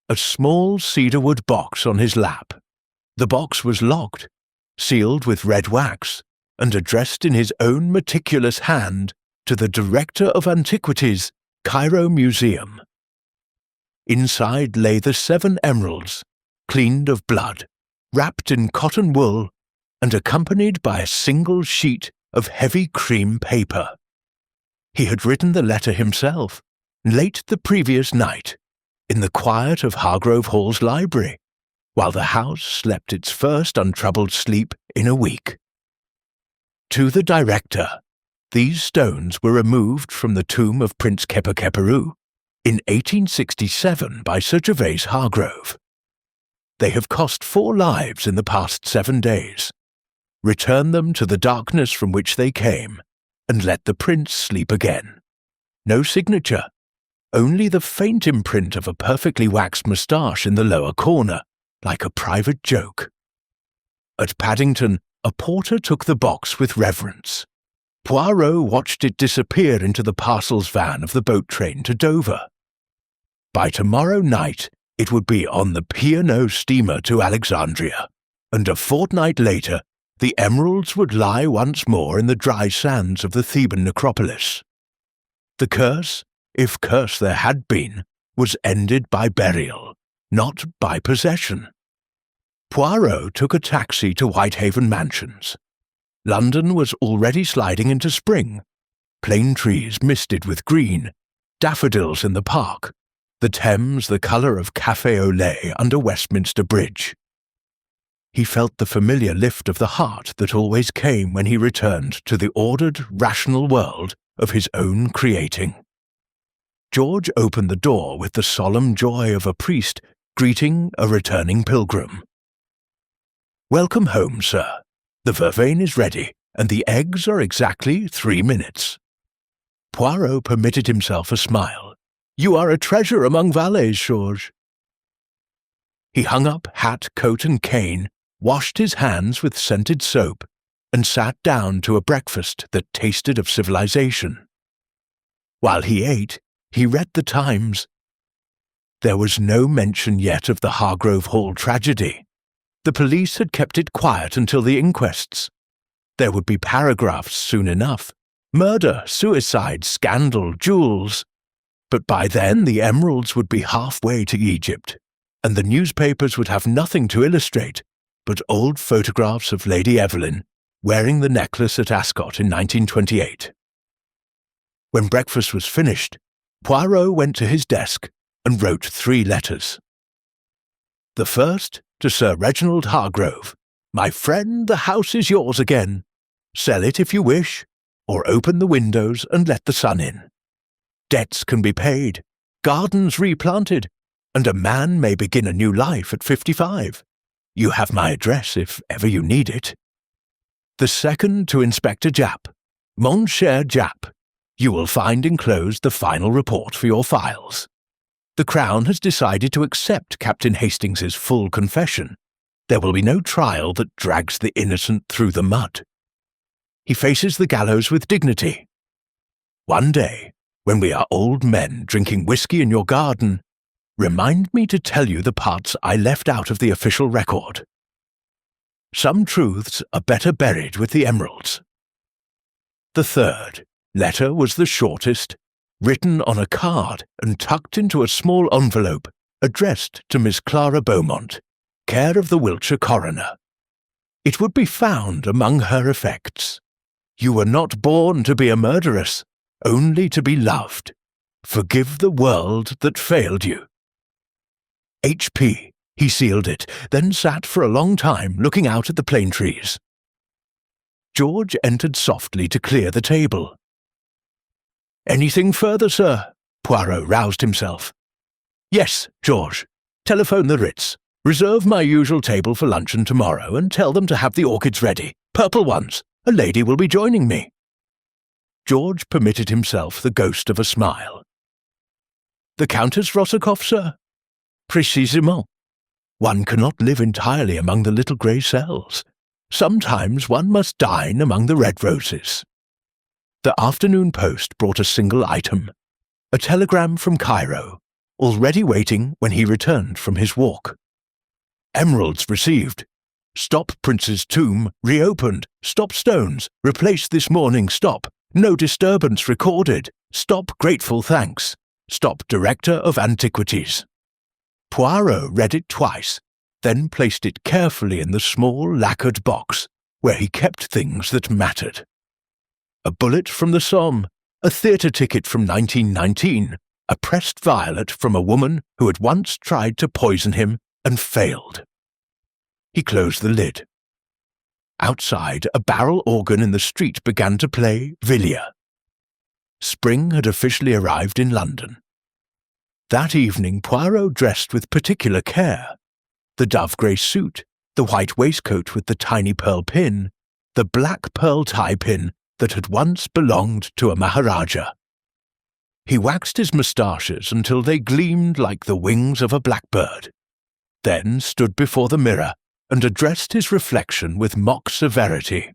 a small cedarwood box on his lap. The box was locked, sealed with red wax, and addressed in his own meticulous hand to the Director of Antiquities, Cairo Museum. Inside lay the 7 emeralds, cleaned of blood, wrapped in cotton wool, and accompanied by a single sheet of heavy cream paper. He had written the letter himself, late the previous night, in the quiet of Hargrove Hall's library, while the house slept its first untroubled sleep in a week. To the Director, these stones were removed from the tomb of Prince Kepekeperu in 1867 by Sir Gervase Hargrove. They have cost 4 lives in the past 7 days. Return them to the darkness from which they came, and let the prince sleep again. No signature, only the faint imprint of a perfectly waxed moustache in the lower corner, like a private joke. At Paddington, a porter took the box with reverence. Poirot watched it disappear into the parcels van of the boat train to Dover. By tomorrow night, it would be on the P&O steamer to Alexandria, and a fortnight later, the emeralds would lie once more in the dry sands of the Theban necropolis. The curse, if curse there had been, was ended by burial, not by possession. Poirot took a taxi to Whitehaven Mansions. London was already sliding into spring. Plane trees misted with green, daffodils in the park, the Thames the colour of café au lait under Westminster Bridge. He felt the familiar lift of the heart that always came when he returned to the ordered, rational world of his own creating. George opened the door with the solemn joy of a priest greeting a returning pilgrim. "Welcome home, sir. The vervain is ready, and the eggs are exactly 3 minutes." Poirot permitted himself a smile. "You are a treasure among valets, George." He hung up hat, coat, and cane, washed his hands with scented soap, and sat down to a breakfast that tasted of civilization. While he ate, he read the Times. There was no mention yet of the Hargrove Hall tragedy. The police had kept it quiet until the inquests. There would be paragraphs soon enough. Murder, suicide, scandal, jewels. But by then the emeralds would be halfway to Egypt, and the newspapers would have nothing to illustrate but old photographs of Lady Evelyn wearing the necklace at Ascot in 1928. When breakfast was finished, Poirot went to his desk and wrote 3 letters. The first, to Sir Reginald Hargrove. "My friend, the house is yours again. Sell it if you wish, or open the windows and let the sun in. Debts can be paid, gardens replanted, and a man may begin a new life at 55. You have my address if ever you need it." The second, to Inspector Japp. "Mon cher Japp, you will find enclosed the final report for your files. The Crown has decided to accept Captain Hastings's full confession. There will be no trial that drags the innocent through the mud. He faces the gallows with dignity. One day, when we are old men drinking whiskey in your garden, remind me to tell you the parts I left out of the official record. Some truths are better buried with the emeralds." The third letter was the shortest, written on a card and tucked into a small envelope addressed to Miss Clara Beaumont, care of the Wiltshire coroner. It would be found among her effects. "You were not born to be a murderess, only to be loved. Forgive the world that failed you." H.P. He sealed it, then sat for a long time looking out at the plane trees. George entered softly to clear the table. "Anything further, sir?" Poirot roused himself. "Yes, George. Telephone the Ritz. Reserve my usual table for luncheon tomorrow and tell them to have the orchids ready. Purple ones. A lady will be joining me." George permitted himself the ghost of a smile. "The Countess Rossakoff, sir?" "Précisément. One cannot live entirely among the little grey cells. Sometimes one must dine among the red roses." The afternoon post brought a single item, a telegram from Cairo, already waiting when he returned from his walk. "Emeralds received. Stop Prince's tomb, reopened. Stop stones, replaced this morning. Stop. No disturbance recorded. Stop grateful thanks. Stop Director of Antiquities." Poirot read it twice, then placed it carefully in the small lacquered box where he kept things that mattered. A bullet from the Somme, a theatre ticket from 1919, a pressed violet from a woman who had once tried to poison him and failed. He closed the lid. Outside, a barrel organ in the street began to play Villiers. Spring had officially arrived in London. That evening Poirot dressed with particular care. The dove-grey suit, the white waistcoat with the tiny pearl pin, the black pearl tie pin that had once belonged to a Maharaja. He waxed his moustaches until they gleamed like the wings of a blackbird. then stood before the mirror and addressed his reflection with mock severity.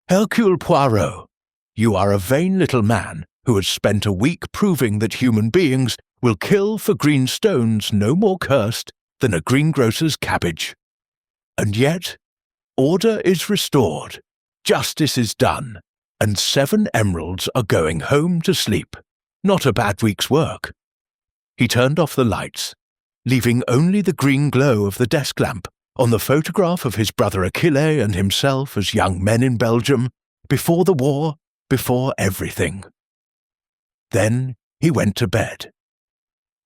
"Hercule Poirot, you are a vain little man who has spent a week proving that human beings will kill for green stones no more cursed than a greengrocer's cabbage. And yet, order is restored, justice is done, and 7 emeralds are going home to sleep. Not a bad week's work." He turned off the lights, leaving only the green glow of the desk lamp on the photograph of his brother Achille and himself as young men in Belgium, before the war, before everything. Then he went to bed.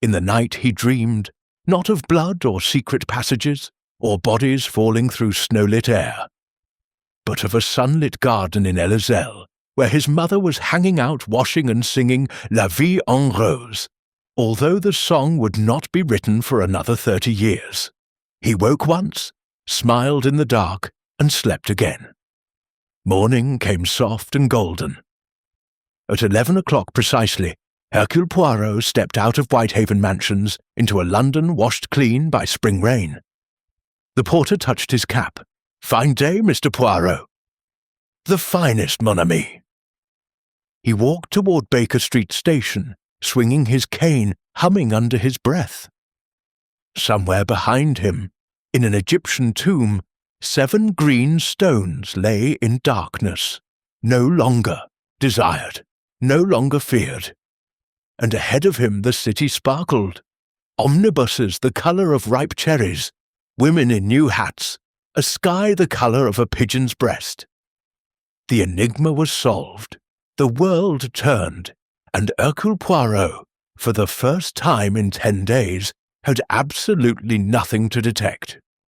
In the night he dreamed, not of blood or secret passages, or bodies falling through snow-lit air, but of a sunlit garden in Elizelle, where his mother was hanging out washing and singing La Vie en Rose, although the song would not be written for another 30 years. He woke once, smiled in the dark, and slept again. Morning came soft and golden. At 11 o'clock precisely, Hercule Poirot stepped out of Whitehaven Mansions into a London washed clean by spring rain. The porter touched his cap. "Fine day, Mr. Poirot." "The finest, mon ami." He walked toward Baker Street Station, swinging his cane, humming under his breath. Somewhere behind him, in an Egyptian tomb, 7 green stones lay in darkness, no longer desired, no longer feared. And ahead of him the city sparkled. Omnibuses the colour of ripe cherries, women in new hats, a sky the colour of a pigeon's breast. The enigma was solved, the world turned, and Hercule Poirot, for the first time in 10 days, had absolutely nothing to detect.